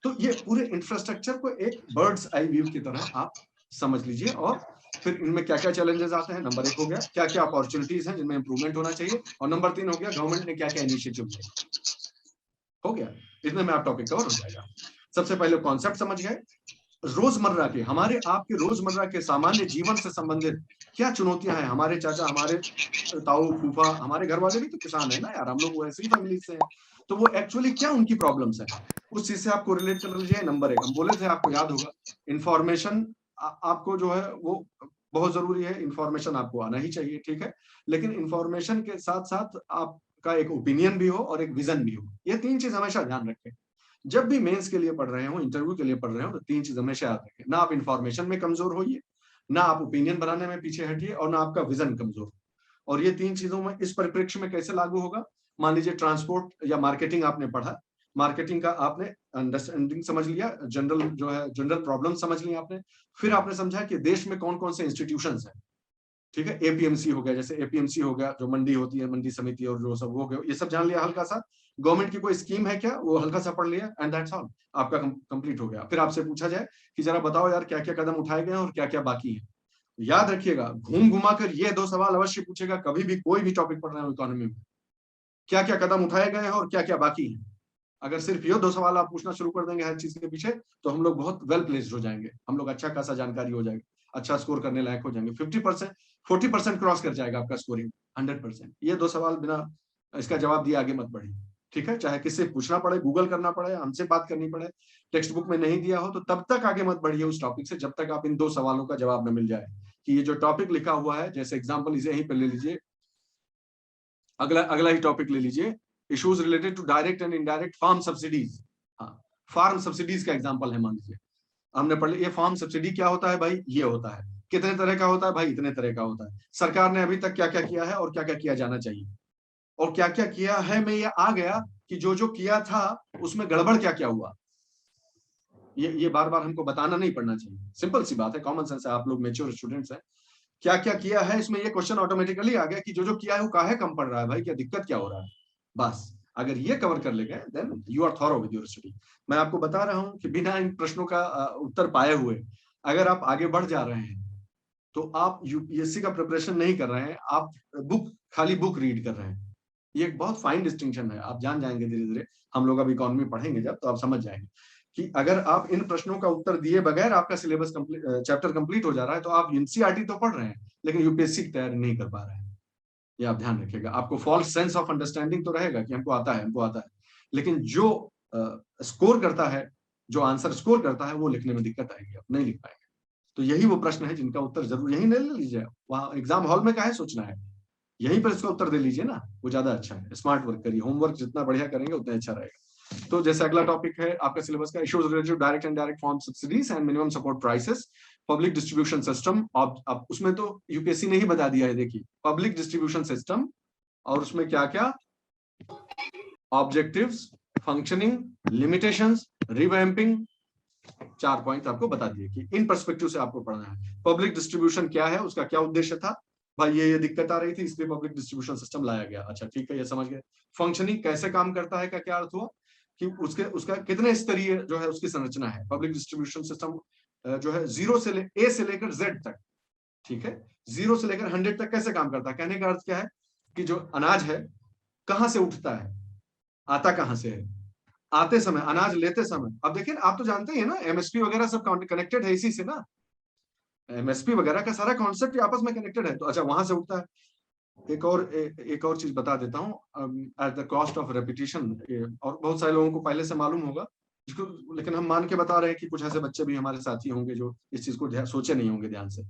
तो ये पूरे इंफ्रास्ट्रक्चर को एक बर्ड्स आई व्यू की तरह आप समझ लीजिए, और फिर इनमें क्या क्या चैलेंजेस आते हैं, नंबर 1 हो गया, क्या क्या अपॉर्चुनिटीज हैं जिनमें इंप्रूवमेंट होना चाहिए, और नंबर 3 हो गया गवर्नमेंट ने क्या क्या इनिशिएटिव लिए। हो गया, इतने में आप टॉपिक कवर हो जाएगा। सबसे पहले कॉन्सेप्ट समझ गए, रोजमर्रा के, हमारे आपके रोजमर्रा के सामान्य जीवन से संबंधित क्या चुनौतियां हैं। हमारे चाचा, हमारे ताऊ, फूफा, हमारे घर वाले भी तो किसान है ना यार, हम लोग वैसे ही फैमिली से हैं, तो वो एक्चुअली क्या उनकी प्रॉब्लम्स हैं, उस चीज से आपको रिलेट कर लीजिए। नंबर 1 हम बोले थे, आपको याद होगा, इंफॉर्मेशन आपको जो है वो बहुत जरूरी है, इंफॉर्मेशन आपको आना ही चाहिए, ठीक है, लेकिन इंफॉर्मेशन के साथ साथ आपका एक ओपिनियन भी हो और एक विजन भी हो। ये 3 चीज हमेशा ध्यान रखें। जब भी मेंस के लिए पढ़ रहे हो, इंटरव्यू के लिए पढ़ रहे हो, तो 3 चीज हमेशा याद रखें, ना आप इंफॉर्मेशन में कमजोर होइए, ना आप ओपिनियन बनाने में पीछे हटिए, और ना आपका विजन कमजोर हो। और ये 3 चीजों में इस परिप्रेक्ष्य में कैसे लागू होगा? मान लीजिए ट्रांसपोर्ट या मार्केटिंग आपने पढ़ा, मार्केटिंग का आपने अंडरस्टैंडिंग समझ लिया, जनरल जो है जनरल प्रॉब्लम समझ लिया आपने, फिर आपने समझा कि देश में कौन कौन से इंस्टीट्यूशंस हैं, ठीक है, एपीएमसी हो गया, जैसे एपीएमसी हो गया जो मंडी होती है, मंडी समिति और जो सब हो गया, ये सब जान लिया हल्का सा। गवर्नमेंट की कोई स्कीम है क्या, वो हल्का सा पढ़ लिया, एंड दैट्स ऑल, आपका कंप्लीट हो गया। फिर आपसे पूछा जाए कि जरा बताओ यार क्या क्या कदम उठाए गए हैं और क्या क्या बाकी है। याद रखिएगा, घूम घुमा कर ये 2 सवाल अवश्य पूछेगा कभी भी कोई भी टॉपिक पढ़ रहे हो इकोनॉमी में, क्या क्या कदम उठाए गए हैं और क्या क्या बाकी है। अगर सिर्फ ये 2 सवाल आप पूछना शुरू कर देंगे हर चीज के पीछे, तो हम लोग बहुत वेल प्लेस्ड हो जाएंगे, हम लोग अच्छा खासा जानकारी हो जाएगी, अच्छा स्कोर करने लायक हो जाएंगे। 50%, 40% क्रॉस कर जाएगा आपका स्कोरिंग, 100%। ये 2 सवाल बिना इसका जवाब दिए आगे मत बढ़िए, ठीक है, चाहे किससे पूछना पड़े, गूगल करना पड़े, हमसे बात करनी पड़े, टेक्स्ट बुक में नहीं दिया हो तो तब तक आगे मत बढ़िए उस टॉपिक से, जब तक आप इन 2 सवालों का जवाब न मिल जाए कि ये जो टॉपिक लिखा हुआ है, जैसे एग्जाम्पल इसे यहीं पर ले लीजिए, अगला अगला ही टॉपिक ले लीजिए, issues related to direct and indirect farm subsidies. हाँ, फार्म सब्सिडीज का एग्जांपल है, मान लीजिए हमने पढ़ लिया, ये फार्म सब्सिडी क्या होता है भाई, ये होता है, कितने तरह का होता है भाई, इतने तरह का होता है, सरकार ने अभी तक क्या क्या किया है और क्या क्या किया जाना चाहिए, और क्या क्या किया है में ये आ गया कि जो जो किया था उसमें गड़बड़ क्या क्या हुआ। ये बार बार हमको बताना नहीं पड़ना चाहिए, सिंपल सी बात है, कॉमन सेंस है, आप लोग मेच्योर स्टूडेंट्स हैं। क्या क्या किया है, इसमें ये क्वेश्चन ऑटोमेटिकली आ गया कि जो जो किया है वो काहे कम पड़ रहा है भाई, क्या दिक्कत क्या हो रहा है। बस अगर ये कवर कर ले गए then you are thorough with your study. मैं आपको बता रहा हूं कि बिना इन प्रश्नों का उत्तर पाए हुए अगर आप आगे बढ़ जा रहे हैं तो आप यूपीएससी का प्रिपरेशन नहीं कर रहे हैं, आप खाली बुक रीड कर रहे हैं। ये एक बहुत फाइन डिस्टिंक्शन है, आप जान जाएंगे धीरे धीरे, हम लोग अब इकोनॉमी पढ़ेंगे जब तो आप समझ जाएंगे कि अगर आप इन प्रश्नों का उत्तर दिए बगैर आपका सिलेबस चैप्टर कंप्लीट हो जा रहा है तो आप एनसीईआरटी तो पढ़ रहे हैं लेकिन यूपीएससी की तैयारी नहीं कर पा रहे हैं। ये आप ध्यान रखिएगा, आपको फॉल्स सेंस ऑफ अंडरस्टैंडिंग तो रहेगा कि हमको आता है, हमको आता है, लेकिन जो स्कोर करता है, जो आंसर स्कोर करता है वो लिखने में दिक्कत आएगी, आप नहीं लिख पाएंगे। तो यही वो प्रश्न है जिनका उत्तर जरूर यही नहीं ले लीजिए, वहां एग्जाम हॉल में काहे सोचना है, यहीं पर इसका उत्तर दे लीजिए ना, वो ज्यादा अच्छा है। स्मार्ट वर्क करिए, होमवर्क जितना बढ़िया करेंगे उतना अच्छा रहेगा। तो जैसे अगला टॉपिक है आपका सिलेबस का, issues related to direct and indirect form subsidies and minimum support prices, public distribution system. अब उसमें तो यूपीएससी ने ही बता दिया है, देखिए पब्लिक डिस्ट्रीब्यूशन सिस्टम, और उसमें क्या क्या objectives, functioning, limitations, revamping, 4 point आपको बता दिए कि इन पर्सपेक्टिव से आपको पढ़ना है। पब्लिक डिस्ट्रीब्यूशन क्या है, उसका क्या उद्देश्य था भाई, ये दिक्कत आ रही थी इसलिए पब्लिक डिस्ट्रीब्यूशन सिस्टम लाया गया, अच्छा ठीक है ये समझ गए। फंक्शनिंग कैसे काम करता है का क्या अर्थ हुआ कि उसका कितने स्तरीय जो है उसकी संरचना है। पब्लिक डिस्ट्रीब्यूशन सिस्टम जो है ए से लेकर जेड तक, ठीक है, 0 से लेकर 100 तक कैसे काम करता है, कहने का अर्थ क्या है कि जो अनाज है कहां से उठता है, आता कहां से है, आते समय, अनाज लेते समय। अब देखिए आप तो जानते ही है ना, एमएसपी वगैरह सब कनेक्टेड है इसी से ना, एमएसपी वगैरह का सारा कॉन्सेप्ट आपस में कनेक्टेड है, तो अच्छा वहां से उठता है। एक और चीज बता देता हूँ at the cost of repetition, और बहुत सारे लोगों को पहले से मालूम होगा जिसको, लेकिन हम मान के बता रहे हैं कि कुछ ऐसे बच्चे भी हमारे साथी होंगे जो इस चीज को सोचे नहीं होंगे ध्यान से।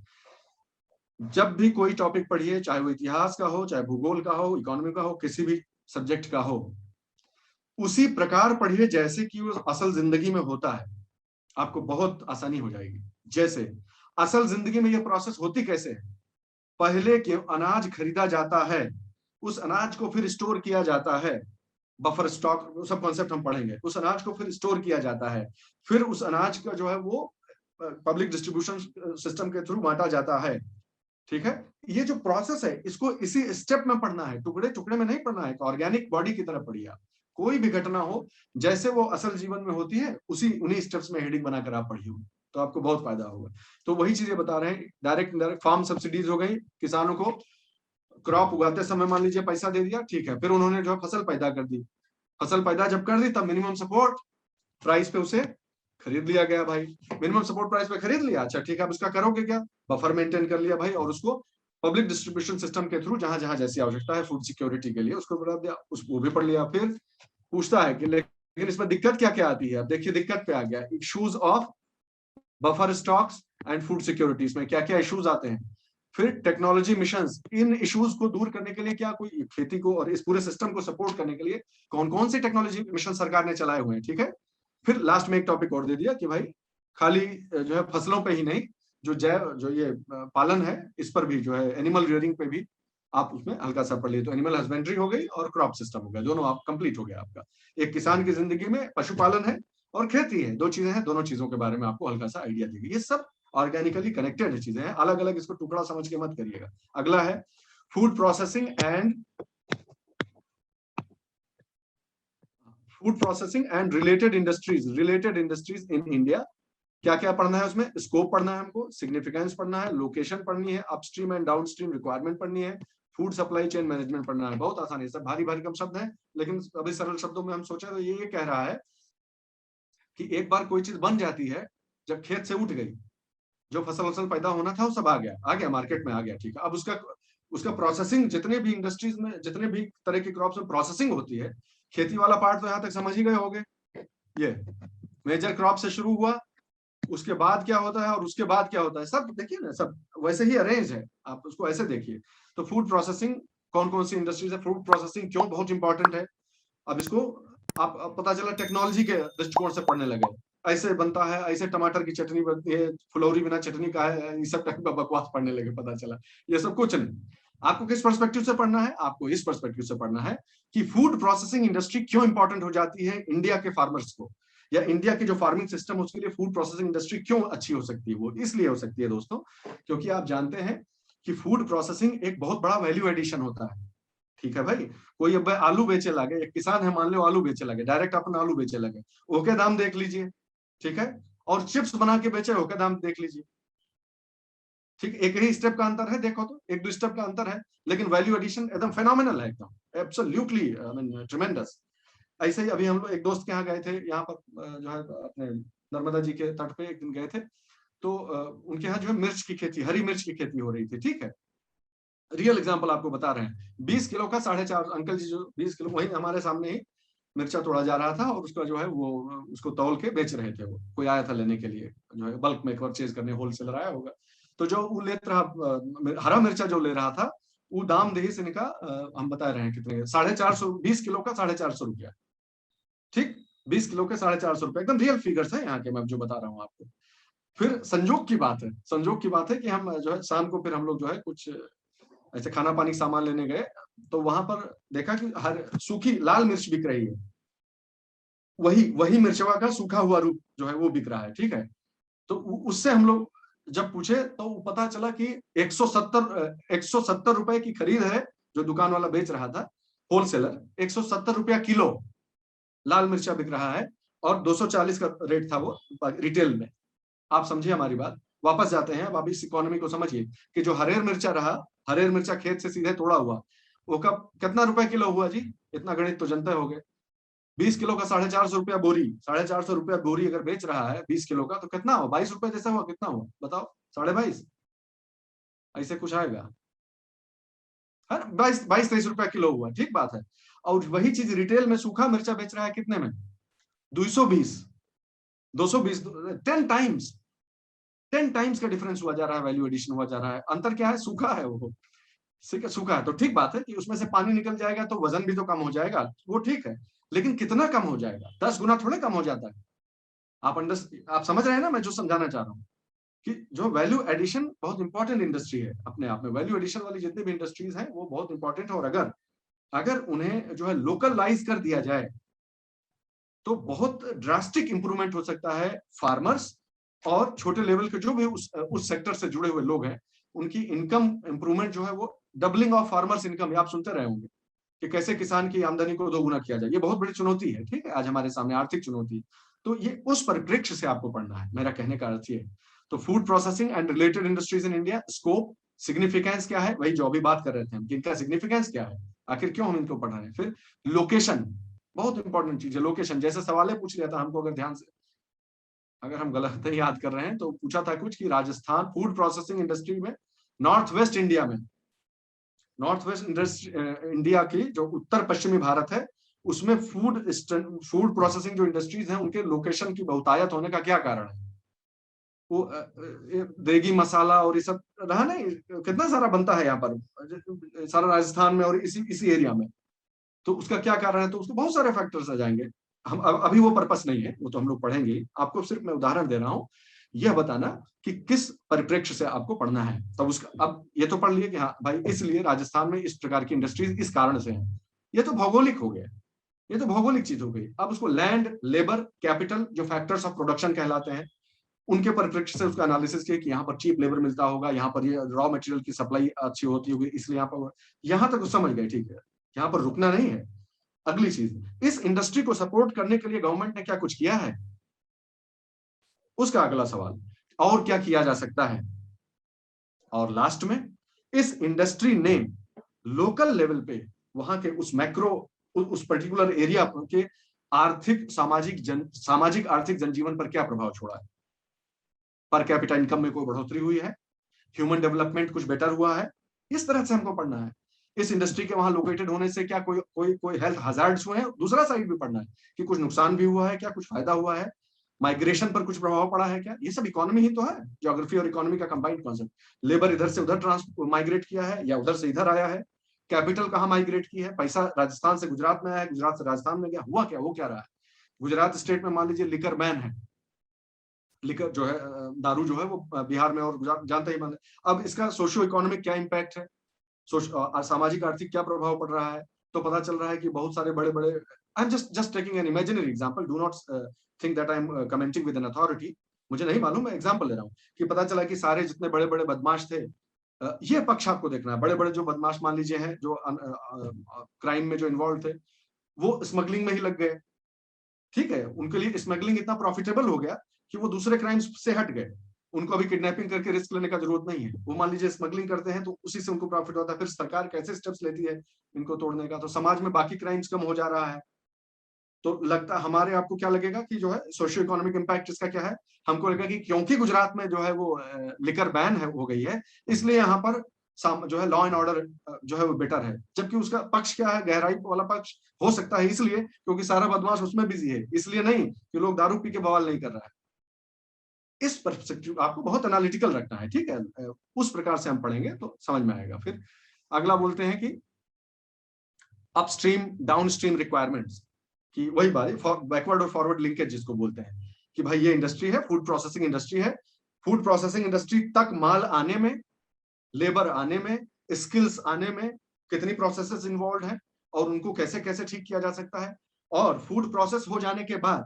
जब भी कोई टॉपिक पढ़िए, चाहे वो इतिहास का हो, चाहे भूगोल का हो, इकोनॉमी का हो, किसी भी सब्जेक्ट का हो, उसी प्रकार पढ़िए जैसे कि वो असल जिंदगी में होता है, आपको बहुत आसानी हो जाएगी। जैसे असल जिंदगी में ये प्रोसेस होती कैसे है, पहले के अनाज खरीदा जाता है, उस अनाज को फिर स्टोर किया जाता है, बफर स्टॉक सब कॉन्सेप्ट हम पढ़ेंगे, उस अनाज को फिर स्टोर किया जाता है, फिर उस अनाज का जो है वो पब्लिक डिस्ट्रीब्यूशन सिस्टम के थ्रू बांटा जाता है, ठीक है। ये जो प्रोसेस है इसको इसी स्टेप में पढ़ना है, टुकड़े टुकड़े में नहीं पढ़ना है, ऑर्गेनिक बॉडी की तरह पढ़िए आप। कोई भी घटना हो जैसे वो असल जीवन में होती है उसी उन्हीं स्टेप्स में हेडिंग बनाकर आप पढ़िए, तो आपको बहुत फायदा होगा। तो वही चीजें बता रहे हैं, डायरेक्ट इनडायरेक्ट फार्म सब्सिडीज हो गई, किसानों को क्रॉप उगाते समय मान लीजिए पैसा दे दिया, ठीक है, फिर उन्होंने जो फसल पैदा कर दी, फसल पैदा जब कर दी तब मिनिमम सपोर्ट प्राइस पे उसे खरीद लिया गया भाई, मिनिमम सपोर्ट प्राइस पे खरीद लिया, अच्छा ठीक है, अब उसका करोगे क्या, बफर मेंटेन कर लिया भाई, और उसको पब्लिक डिस्ट्रीब्यूशन सिस्टम के थ्रू जहां जहां जैसी आवश्यकता है फूड सिक्योरिटी के लिए उसको बढ़ा दिया, वो भी पढ़ लिया। फिर पूछता है कि लेकिन इसमें दिक्कत क्या क्या आती है, अब देखिए दिक्कत पे आ गया, issues of buffer stocks and food securities में क्या क्या इश्यूज आते हैं। फिर टेक्नोलॉजी मिशंस, इन इश्यूज को दूर करने के लिए क्या कोई खेती को और इस पूरे सिस्टम को सपोर्ट करने के लिए कौन कौन से टेक्नोलॉजी मिशन सरकार ने चलाए हुए हैं, ठीक है। फिर लास्ट में एक टॉपिक और दे दिया कि भाई खाली जो है फसलों पे ही नहीं, जो ये पालन है इस पर भी, जो है एनिमल रियरिंग पे भी आप उसमें हल्का सा पढ़ लिए तो एनिमल हस्बेंड्री हो गई और क्रॉप सिस्टम हो गया, दोनों आप कंप्लीट हो गया आपका। एक किसान की जिंदगी में पशुपालन है और खेती है, दो चीजें हैं, दोनों चीजों के बारे में आपको हल्का सा आइडिया देगी। ये सब ऑर्गेनिकली कनेक्टेड चीजें हैं, अलग अलग इसको टुकड़ा समझ के मत करिएगा। अगला है food processing and related industries in India. क्या क्या पढ़ना है उसमें? स्कोप पढ़ना है हमको, सिग्निफिकेंस पढ़ना है, लोकेशन पढ़नी है, अपस्ट्रीम एंड डाउनस्ट्रीम रिक्वायरमेंट पढ़नी है, फूड सप्लाई चेन मैनेजमेंट पढ़ना है। बहुत आसान है, सब भारी भारी कम शब्द हैं, लेकिन अभी सरल शब्दों में हम सोचा तो ये कह रहा है कि एक बार कोई चीज बन जाती है, जब खेत से उठ गई, जो फसल पैदा होना था वो सब आ गया मार्केट में आ गया, ठीक है। अब उसका उसका प्रोसेसिंग, जितने भी इंडस्ट्रीज में जितने भी तरह की क्रॉप्स में प्रोसेसिंग होती है, खेती वाला पार्ट तो यहाँ तक समझ ही गए होंगे। ये मेजर क्रॉप से शुरू हुआ, उसके बाद क्या होता है और उसके बाद क्या होता है, सब देखिए ना, सब वैसे ही अरेंज है, आप उसको ऐसे देखिए। तो फूड प्रोसेसिंग, कौन कौन सी इंडस्ट्रीज है, फूड प्रोसेसिंग क्यों बहुत इंपॉर्टेंट है, अब इसको आप पता चला टेक्नोलॉजी के दृष्टिकोण से पढ़ने लगे। ऐसे बनता है, ऐसे टमाटर की चटनी बनती है, फुलौरी बिना चटनी का है, ये सब टाइप का बकवास पढ़ने लगे, पता चला ये सब कुछ नहीं। आपको किस पर्सपेक्टिव से पढ़ना है? आपको इस पर्सपेक्टिव से पढ़ना है कि फूड प्रोसेसिंग इंडस्ट्री क्यों इंपॉर्टेंट हो जाती है इंडिया के फार्मर्स को, या इंडिया की जो फार्मिंग सिस्टम है उसके लिए फूड प्रोसेसिंग इंडस्ट्री क्यों अच्छी हो सकती है। वो इसलिए हो सकती है दोस्तों, क्योंकि आप जानते हैं कि फूड प्रोसेसिंग एक बहुत बड़ा वैल्यू एडिशन होता है, ठीक है भाई। कोई अब आलू बेचे लगे, एक किसान है मान लो, आलू बेचे लगे, डायरेक्ट अपना आलू बेचे लगे, ओके दाम देख लीजिए, ठीक है। और चिप्स बना के बेचे, ओके दाम देख लीजिए, ठीक। एक ही स्टेप का अंतर है, देखो तो एक दो स्टेप का अंतर है, लेकिन वैल्यू एडिशन एकदम फेनोमेनल है, एकदम एब्सोल्युटली आई मीन ट्रेमेंडस। ऐसे ही अभी हम लोग एक दोस्त के यहाँ गए थे, यहाँ पर जो है अपने नर्मदा जी के तट पे एक दिन गए थे, तो उनके यहाँ जो है मिर्च की खेती, हरी मिर्च की खेती हो रही थी, ठीक है। रियल एग्जांपल आपको बता रहे हैं, 20 किलो का 4.5 अंकल जी जो 20 किलो वही हमारे सामने ही मिर्चा तोड़ा जा रहा था, और उसका जो है वो उसको तौल के बेच रहे थे। वो कोई आया था लेने के लिए, जो है बल्क में परचेज करने, होलसेलर आया होगा। तो जो वो ले रहा हरा मिर्चा जो ले रहा था, वो दाम दही से निका हम बता रहे हैं कितने, 450, 20 किलो का 450 रुपया, ठीक। 20 किलो के 450 रुपये, एकदम रियल फिगर्स है यहाँ के, मैं जो बता रहा हूँ आपको। फिर संजोग की बात है, संजोग की बात है कि हम जो है शाम को फिर हम लोग जो है कुछ ऐसे खाना पानी सामान लेने गए, तो वहां पर देखा कि हर सूखी लाल मिर्च बिक रही है, वही वही मिर्चवा का सूखा हुआ रूप जो है वो बिक रहा है, ठीक है। तो उससे हम लोग जब पूछे तो पता चला कि 170 रुपए की खरीद है, जो दुकान वाला बेच रहा था, होलसेलर 170 रुपया किलो लाल मिर्चा बिक रहा है, और 240 का रेट था वो रिटेल में। आप समझिए हमारी बात, वापस जाते हैं, अब आप इस इकोनॉमी को समझिए कि जो हरेर मिर्चा रहा, हरेर मिर्चा खेत से सीधे तोड़ा हुआ, वो कब कितना रुपए किलो हुआ जी? इतना गणित तो जनता हो गए। 20 किलो का 450 रुपया बोरी, 450 रुपया बोरी अगर बेच रहा है 20 किलो का, तो कितना हुआ? 22 रुपए जैसा हुआ, कितना हुआ बताओ? 22.5, ऐसे कुछ आएगा, है 22-23 रुपया किलो हुआ, ठीक बात है। और वही चीज रिटेल में सूखा मिर्चा बेच रहा है कितने में? 220, 220, 10 टाइम्स, 10 टाइम्स का डिफरेंस हुआ जा रहा है, वैल्यू एडिशन हुआ जा रहा है। अंतर क्या है? सूखा है वो, सूखा है तो ठीक बात है कि उसमें से पानी निकल जाएगा तो वजन भी तो कम हो जाएगा, वो ठीक है, लेकिन कितना कम हो जाएगा? 10 गुना थोड़े कम हो जाता है। आप समझ रहे हैं ना मैं जो समझाना चाह रहा हूँ, कि जो वैल्यू एडिशन बहुत इंपॉर्टेंट इंडस्ट्री है अपने आप में। वैल्यू एडिशन वाली जितनी भी इंडस्ट्रीज हैं वो बहुत इंपॉर्टेंट है, और अगर अगर उन्हें जो है लोकलाइज कर दिया जाए तो बहुत ड्रास्टिक इंप्रूवमेंट हो सकता है। फार्मर्स और छोटे लेवल के जो भी उस सेक्टर से जुड़े हुए लोग हैं, उनकी इनकम इंप्रूवमेंट जो है वो डबलिंग ऑफ फार्मर्स इनकम, आप सुनते रहे होंगे कि कैसे किसान की आमदनी को दोगुना किया जाए। ये बहुत बड़ी चुनौती है, ठीक है, आज हमारे सामने आर्थिक चुनौती। तो ये उस परिप्रेक्ष्य से आपको पढ़ना है, मेरा कहने का अर्थ ये। तो food processing and related industries in India, scope, significance क्या है, वही जो अभी बात कर रहे थे हम, कि इनका सिग्निफिकेंस क्या है, आखिर क्यों हम इनको पढ़ रहे हैं। फिर लोकेशन, बहुत इंपॉर्टेंट चीज है लोकेशन। जैसे सवाल पूछ लिया था हमको, अगर ध्यान से, अगर हम गलत नहीं याद कर रहे हैं, तो पूछा था कुछ कि राजस्थान फूड प्रोसेसिंग इंडस्ट्री में, नॉर्थ वेस्ट इंडिया में, नॉर्थ वेस्ट इंडिया की जो उत्तर पश्चिमी भारत है, उसमें फूड प्रोसेसिंग जो इंडस्ट्रीज हैं उनके लोकेशन की बहुतायत होने का क्या कारण है? वो देगी मसाला और ये सब रहा नहीं, कितना सारा बनता है यहाँ पर सारा राजस्थान में और इसी इसी एरिया में। तो उसका क्या कारण है? तो उसको बहुत सारे फैक्टर्स आ जाएंगे। हम अभी वो पर्पस नहीं है, वो तो हम लोग पढ़ेंगे। आपको सिर्फ मैं उदाहरण दे रहा हूँ यह बताना कि किस परिप्रेक्ष्य से आपको पढ़ना है। तब उसका अब ये तो पढ़ लिए कि हाँ भाई इसलिए राजस्थान में इस प्रकार की इंडस्ट्रीज इस कारण से है, ये तो भौगोलिक हो गया, ये तो भौगोलिक चीज हो गई। अब उसको लैंड, लेबर, कैपिटल जो फैक्टर्स ऑफ प्रोडक्शन कहलाते हैं, उनके परिप्रेक्ष्य से उसका एनालिसिस किया कि यहाँ पर चीप लेबर मिलता होगा, यहाँ पर ये रॉ मटेरियल की सप्लाई अच्छी होती होगी, इसलिए यहाँ पर, यहाँ तक समझ गए, ठीक है, यहाँ पर रुकना नहीं है। अगली चीज, इस इंडस्ट्री को सपोर्ट करने के लिए गवर्नमेंट ने क्या कुछ किया है, उसका अगला सवाल, और क्या किया जा सकता है। और लास्ट में, इस इंडस्ट्री ने लोकल लेवल पे वहां के उस मैक्रो, उस पर्टिकुलर एरिया के आर्थिक सामाजिक आर्थिक जनजीवन पर क्या प्रभाव छोड़ा है। पर कैपिटा इनकम में कोई बढ़ोतरी हुई है, ह्यूमन डेवलपमेंट कुछ बेटर हुआ है, इस तरह से हमको पढ़ना है। इस इंडस्ट्री के वहां लोकेटेड होने से क्या कोई कोई कोई हेल्थ हजार्ड्स हुए हैं, दूसरा साइड भी पढ़ना है कि कुछ नुकसान भी हुआ है क्या, कुछ फायदा हुआ है, माइग्रेशन पर कुछ प्रभाव पड़ा है क्या। ये सब इकोनॉमी ही तो है, ज्योग्राफी और इकोनॉमी का कंबाइंड कॉन्सेप्ट। लेबर इधर से उधर माइग्रेट किया है या उधर से इधर आया है, कैपिटल कहाँ माइग्रेट की है, पैसा राजस्थान से गुजरात में आया है, गुजरात से राजस्थान में गया, हुआ क्या, वो क्या रहा है। गुजरात स्टेट में मान लीजिए लिकर बैन है, लिकर जो है दारू जो है वो बिहार में और गुजरात जानते ही बंद है। अब इसका सोशियो इकोनॉमिक क्या इम्पैक्ट है, सामाजिक आर्थिक क्या प्रभाव पड़ रहा है। तो पता चल रहा है कि बहुत सारे बड़े बड़े, I am just taking an imaginary example, do not think that I am commenting with an authority, मुझे नहीं मालूम, मैं एग्जांपल ले रहा हूँ कि पता चला कि सारे जितने बड़े बड़े बदमाश थे, ये पक्ष आपको देखना है, बड़े बड़े जो बदमाश मान लीजिए हैं जो क्राइम में जो इन्वॉल्व थे, वो स्मगलिंग में ही लग गए, ठीक है, उनके लिए स्मगलिंग इतना प्रॉफिटेबल हो गया कि वो दूसरे क्राइम्स से हट गए, उनको अभी किडनैपिंग करके रिस्क लेने का जरूरत नहीं है, वो मान लीजिए स्मगलिंग करते हैं तो उसी से उनको प्रॉफिट होता है। फिर सरकार कैसे स्टेप्स लेती है इनको तोड़ने का, तो समाज में बाकी क्राइम्स कम हो जा रहा है। तो लगता हमारे आपको क्या लगेगा कि जो है सोशियो इकोनॉमिक इम्पैक्ट इसका क्या है, हमको लगेगा कि क्योंकि गुजरात में जो है वो लिकर बैन है हो गई है, इसलिए यहाँ पर जो है लॉ एंड ऑर्डर जो है वो बेटर है। जबकि उसका पक्ष क्या है, गहराई वाला पक्ष हो सकता है इसलिए क्योंकि सारा बदमाश उसमें बिजी है, इसलिए नहीं कि लोग दारू पी के बवाल नहीं कर रहा है। इस परस्पेक्टिव आपको बहुत एनालिटिकल रखना है, ठीक है, उस प्रकार से हम पढ़ेंगे तो समझ में आएगा। फिर अगला बोलते हैं कि अपस्ट्रीम डाउनस्ट्रीम रिक्वायरमेंट्स, कि वही बात बैकवर्ड और फॉरवर्ड लिंकेज जिसको बोलते हैं कि भाई ये इंडस्ट्री है, फूड प्रोसेसिंग इंडस्ट्री है, फूड प्रोसेसिंग इंडस्ट्री तक माल आने में, लेबर आने में, स्किल्स आने में कितनी प्रोसेसेस इन्वॉल्व है और उनको कैसे कैसे ठीक किया जा सकता है। और फूड प्रोसेस हो जाने के बाद,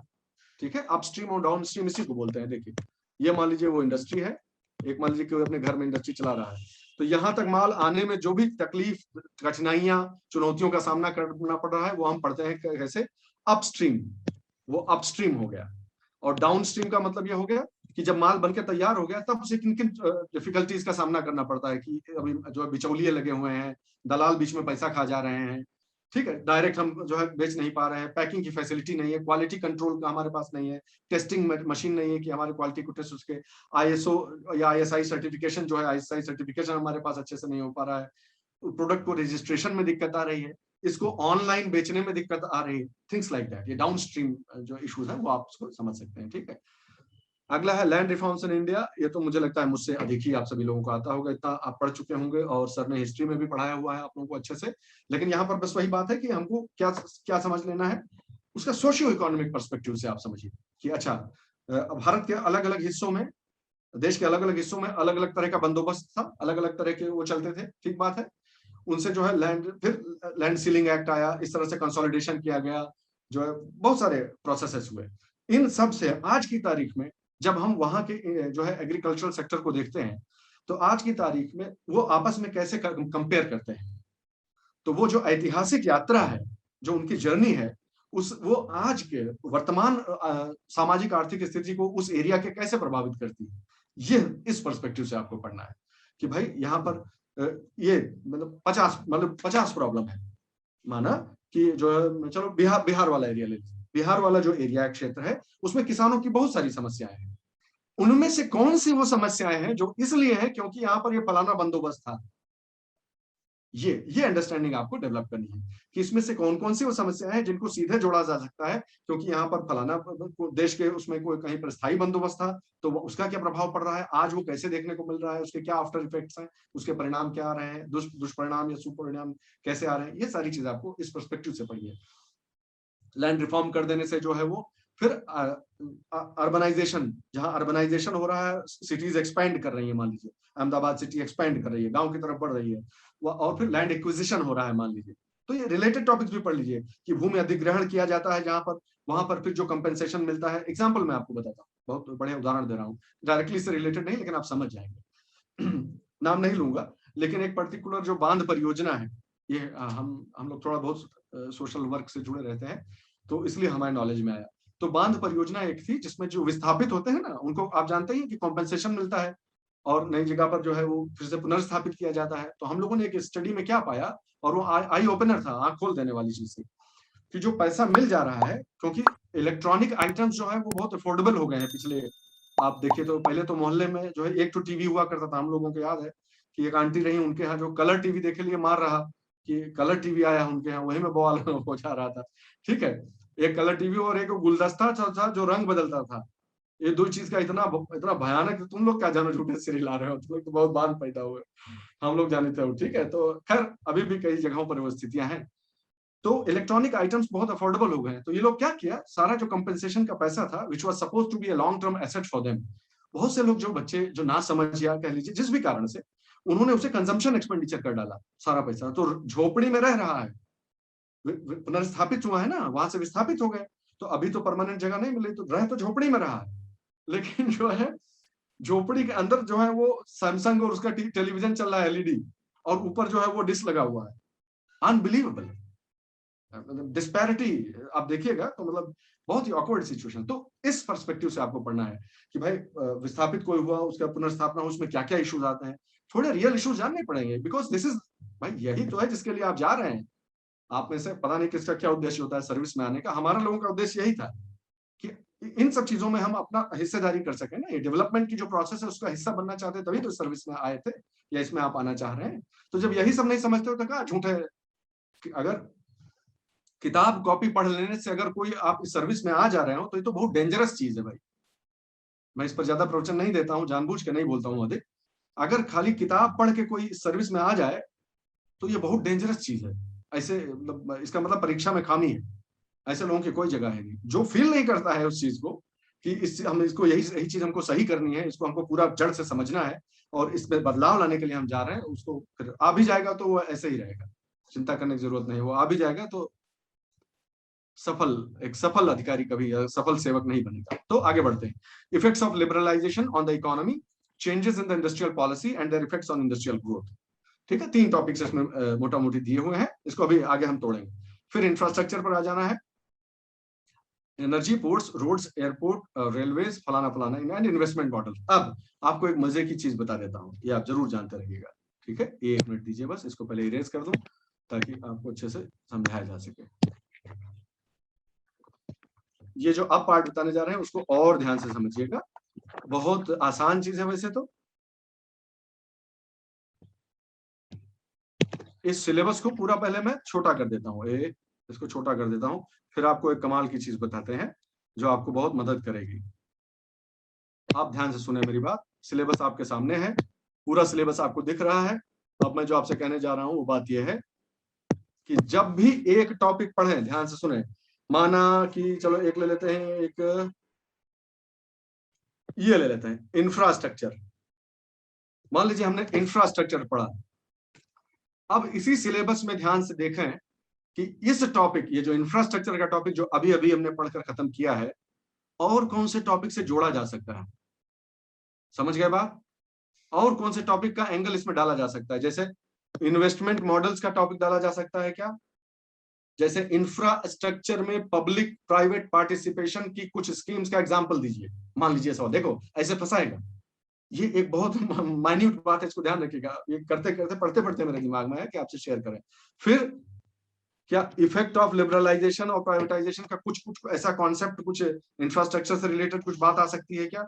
ठीक है, अपस्ट्रीम और डाउनस्ट्रीम इसी को बोलते हैं। देखिए ये मान लीजिए वो इंडस्ट्री है, एक मान लीजिए कोई अपने घर में इंडस्ट्री चला रहा है, तो यहाँ तक माल आने में जो भी तकलीफ, कठिनाइयां, चुनौतियों का सामना करना पड़ रहा है वो हम पढ़ते हैं कैसे, अपस्ट्रीम, वो अपस्ट्रीम हो गया। और डाउनस्ट्रीम का मतलब ये हो गया कि जब माल बनके तैयार हो गया तब उसे किन किन डिफिकल्टीज का सामना करना पड़ता है, कि अभी जो बिचौलिए लगे हुए हैं, दलाल बीच में पैसा खा जा रहे हैं, ठीक है, डायरेक्ट हम जो है बेच नहीं पा रहे हैं, पैकिंग की फैसिलिटी नहीं है, क्वालिटी कंट्रोल का हमारे पास नहीं है, टेस्टिंग मशीन नहीं है कि हमारे क्वालिटी को टेस्ट, उसके आईएसओ या आईएसआई सर्टिफिकेशन जो है, आईएसआई सर्टिफिकेशन हमारे पास अच्छे से नहीं हो पा रहा है, प्रोडक्ट को रजिस्ट्रेशन में दिक्कत आ रही है, इसको ऑनलाइन बेचने में दिक्कत आ रही है, थिंग्स लाइक दैट। ये डाउनस्ट्रीम जो इश्यूज है वो आप उसको समझ सकते हैं, ठीक है। अगला है लैंड रिफॉर्म्स इन इंडिया, ये तो मुझे लगता है मुझसे अधिक ही आप सभी लोगों को आता होगा, इतना आप पढ़ चुके होंगे और सर ने हिस्ट्री में भी पढ़ाया हुआ है आप लोगों को अच्छे से। लेकिन यहाँ पर बस वही बात है कि हमको क्या क्या समझ लेना है, उसका सोशियो इकोनॉमिक पर्सपेक्टिव से आप समझिए कि अच्छा भारत के अलग अलग हिस्सों में, देश के अलग अलग हिस्सों में अलग अलग तरह का बंदोबस्त था, अलग अलग तरह के वो चलते थे, ठीक बात है। उनसे जो है लैंड, फिर लैंड सीलिंग एक्ट आया, इस तरह से कंसोलिडेशन किया गया, जो है बहुत सारे प्रोसेसेस हुए। इन सब से आज की तारीख में जब हम वहां के जो है एग्रीकल्चरल सेक्टर को देखते हैं तो आज की तारीख में वो आपस में कैसे कंपेयर करते हैं, तो वो जो ऐतिहासिक यात्रा है, जो उनकी जर्नी है, उस वो आज के वर्तमान सामाजिक आर्थिक स्थिति को उस एरिया के कैसे प्रभावित करती है, ये इस पर्सपेक्टिव से आपको पढ़ना है कि भाई यहाँ पर ये मतलब 50 प्रॉब्लम है। माना कि जो है चलो बिहार वाला एरिया ले लीजिए, बिहार वाला जो एरिया क्षेत्र है उसमें किसानों की बहुत सारी समस्याएं हैं, उनमें से कौन सी वो समस्याएं हैं जो इसलिए है क्योंकि यहाँ पर ये फलाना बंदोबस्त था। ये अंडरस्टैंडिंग आपको डेवलप करनी है कि इसमें से कौन कौन सी वो समस्याएं हैं जिनको सीधे जोड़ा जा सकता है क्योंकि यहाँ पर फलाना देश के उसमें कोई कहीं पर स्थायी बंदोबस्त था तो उसका क्या प्रभाव पड़ रहा है, आज वो कैसे देखने को मिल रहा है, उसके क्या आफ्टर इफेक्ट्स हैं, उसके परिणाम क्या आ रहे हैं, दुष्परिणाम या सुपरिणाम कैसे आ रहे हैं, ये सारी चीज आपको इस पर्सपेक्टिव से पढ़िए। लैंड रिफॉर्म कर देने से जो है वो फिर अर्बनाइजेशन, जहां अर्बनाइजेशन हो रहा है, सिटीज एक्सपैंड कर रही है, मान लीजिए अहमदाबाद सिटी एक्सपैंड कर रही है, गांव की तरफ बढ़ रही है, और फिर लैंड एक्विजिशन हो रहा है मान लीजिए, तो ये रिलेटेड टॉपिक्स भी पढ़ लीजिए कि भूमि अधिग्रहण किया जाता है जहां पर, वहां पर फिर जो कंपेंसेशन मिलता है। एग्जाम्पल मैं आपको बताता हूँ, बहुत बड़े उदाहरण दे रहा हूँ, डायरेक्टली से रिलेटेड नहीं, लेकिन आप समझ जाएंगे। नाम नहीं लूंगा, लेकिन एक पर्टिकुलर जो बांध परियोजना है, ये हम लोग थोड़ा बहुत सोशल वर्क से जुड़े रहते हैं, तो इसलिए हमारे नॉलेज में आया। तो बांध परियोजना एक थी जिसमें जो विस्थापित होते हैं ना, उनको आप जानते हैं कि कॉम्पेंसेशन मिलता है और नई जगह पर जो है वो फिर से पुनर्स्थापित किया जाता है। तो हम लोगों ने एक स्टडी में क्या पाया, और वो आई ओपनर था, आंख खोल देने वाली चीज थी, कि जो पैसा मिल जा रहा है, क्योंकि इलेक्ट्रॉनिक आइटम्स जो है वो बहुत अफोर्डेबल हो गए हैं पिछले, आप देखिए तो पहले तो मोहल्ले में जो है एक तो टीवी हुआ करता था, हम लोगों को याद है कि एक आंटी रही, उनके यहाँ जो कलर टीवी देखे लिए मार रहा कि कलर टीवी आया उनके यहाँ, वही में बवाल हो जा रहा था। ठीक है, एक कलर टीवी और एक गुलदस्ता था जो रंग बदलता था। ये दो चीज का इतना इतना भयानक, तुम लोग क्या जानो झूठे सिर हिला रहे हो, तुम लोग तो बहुत बाद पैदा हुए, हम लोग जानते हो। ठीक है, तो खैर अभी भी कई जगहों पर वो स्थितियां हैं। तो इलेक्ट्रॉनिक आइटम्स बहुत अफोर्डेबल हो गए हैं, तो ये लोग क्या किया, सारा जो कंपेंसेशन का पैसा था, which was suppose to be a long term asset for them, बहुत से लोग जो बच्चे जो ना समझ या कह लीजिए जिस भी कारण से, उन्होंने उसे कंजम्पशन एक्सपेंडिचर कर डाला सारा पैसा, तो झोपड़ी में रह रहा है, पुनर्स्थापित हुआ है ना, वहां से विस्थापित हो गए, तो अभी तो परमानेंट जगह नहीं मिली, तो रह तो झोपड़ी में रहा है, लेकिन जो है झोपड़ी के अंदर जो है वो सैमसंग और उसका टेलीविजन चल रहा है एलईडी, और ऊपर जो है वो डिश लगा हुआ है। अनबिलीवेबल, मतलब डिस्पैरिटी आप देखिएगा तो मतलब बहुत ही ऑकवर्ड सिचुएशन। तो इस पर्सपेक्टिव से आपको पढ़ना है कि भाई विस्थापित कोई हुआ, उसका पुनर्स्थापना हो, उसमें क्या क्या इश्यूज आते हैं, थोड़े रियल इश्यूज जानने पड़ेंगे, बिकॉज दिस इज, भाई यही तो है जिसके लिए आप जा रहे हैं। आप में से पता नहीं किसका क्या उद्देश्य होता है सर्विस में आने का, हमारा लोगों का उद्देश्य यही था कि इन सब चीजों में हम अपना हिस्सेदारी कर सकें ना, ये डेवलपमेंट की जो प्रोसेस है उसका हिस्सा बनना चाहते हैं, तभी तो सर्विस में आए थे, या इसमें आप आना चाह रहे हैं। तो जब यही सब नहीं समझते हो तो क्या झूठ है। अगर किताब कॉपी पढ़ लेने से अगर कोई आप इस सर्विस में आ जा रहे हो, तो ये तो बहुत डेंजरस चीज है भाई। मैं इस पर ज्यादा प्रवचन नहीं देता हूँ, जानबूझ के नहीं बोलता हूँ अधिक। अगर खाली किताब पढ़ के कोई सर्विस में आ जाए तो ये बहुत डेंजरस चीज है। ऐसे मतलब इसका मतलब परीक्षा में खामी है, ऐसे लोगों की कोई जगह है नहीं। जो फील नहीं करता है उस चीज को कि हम इसको यही चीज हमको सही करनी है, इसको हमको पूरा जड़ से समझना है और इसमें बदलाव लाने के लिए हम जा रहे हैं, उसको फिर आ भी जाएगा तो वो ऐसे ही रहेगा, चिंता करने की जरूरत नहीं, वो आ भी जाएगा तो एक सफल अधिकारी कभी सफल सेवक नहीं बनेगा। तो आगे बढ़ते हैं। Effects of liberalisation on the economy, changes in the industrial policy and their effects on industrial growth. ठीक है, 3 टॉपिक्स इसमें मोटा मोटी दिए हुए हैं, इसको अभी आगे हम तोड़ेंगे। फिर इंफ्रास्ट्रक्चर पर आ जाना है, energy, ports, roads, airport, railways, फलाना फलाना एंड इन्वेस्टमेंट मॉडल। अब आपको एक मजे की चीज बता देता हूँ, ये आप जरूर जानते रहिएगा। ठीक है, 1 मिनट दीजिए, बस इसको पहले इरेज कर दूं ताकि आपको अच्छे से समझाया जा सके। ये जो अब पार्ट बताने जा रहे हैं उसको और ध्यान से समझिएगा, बहुत आसान चीज है वैसे तो। इस सिलेबस को पूरा पहले मैं छोटा कर देता हूँ, इसको छोटा कर देता हूँ, फिर आपको एक कमाल की चीज बताते हैं जो आपको बहुत मदद करेगी। आप ध्यान से सुने मेरी बात, सिलेबस आपके सामने है, पूरा सिलेबस आपको दिख रहा है। अब मैं जो आपसे कहने जा रहा हूं वो बात यह है कि जब भी एक टॉपिक पढ़ें, ध्यान से सुने, माना कि चलो एक ले लेते हैं, एक ये ले लेते हैं इंफ्रास्ट्रक्चर। मान लीजिए हमने इंफ्रास्ट्रक्चर पढ़ा, अब इसी सिलेबस में ध्यान से देखें कि इस टॉपिक, ये जो इंफ्रास्ट्रक्चर का टॉपिक जो अभी अभी हमने पढ़कर खत्म किया है, और कौन से टॉपिक से जोड़ा जा सकता है, समझ गए बात? और कौन से टॉपिक का एंगल इसमें डाला जा सकता है, जैसे इन्वेस्टमेंट मॉडल्स का टॉपिक डाला जा सकता है क्या, जैसे इंफ्रास्ट्रक्चर में पब्लिक प्राइवेट पार्टिसिपेशन की कुछ स्कीम्स का एग्जांपल दीजिए, मान लीजिए ऐसा, देखो ऐसे फंसाएगा। ये एक बहुत माइन्यूट बात है, इसको ध्यान रखिएगा, ये करते करते पढ़ते पढ़ते मेरे दिमाग में है कि आपसे शेयर करें। फिर क्या इफेक्ट ऑफ लिबरलाइजेशन और प्राइवेटाइजेशन का कुछ ऐसा कॉन्सेप्ट, कुछ इंफ्रास्ट्रक्चर से रिलेटेड कुछ बात आ सकती है क्या,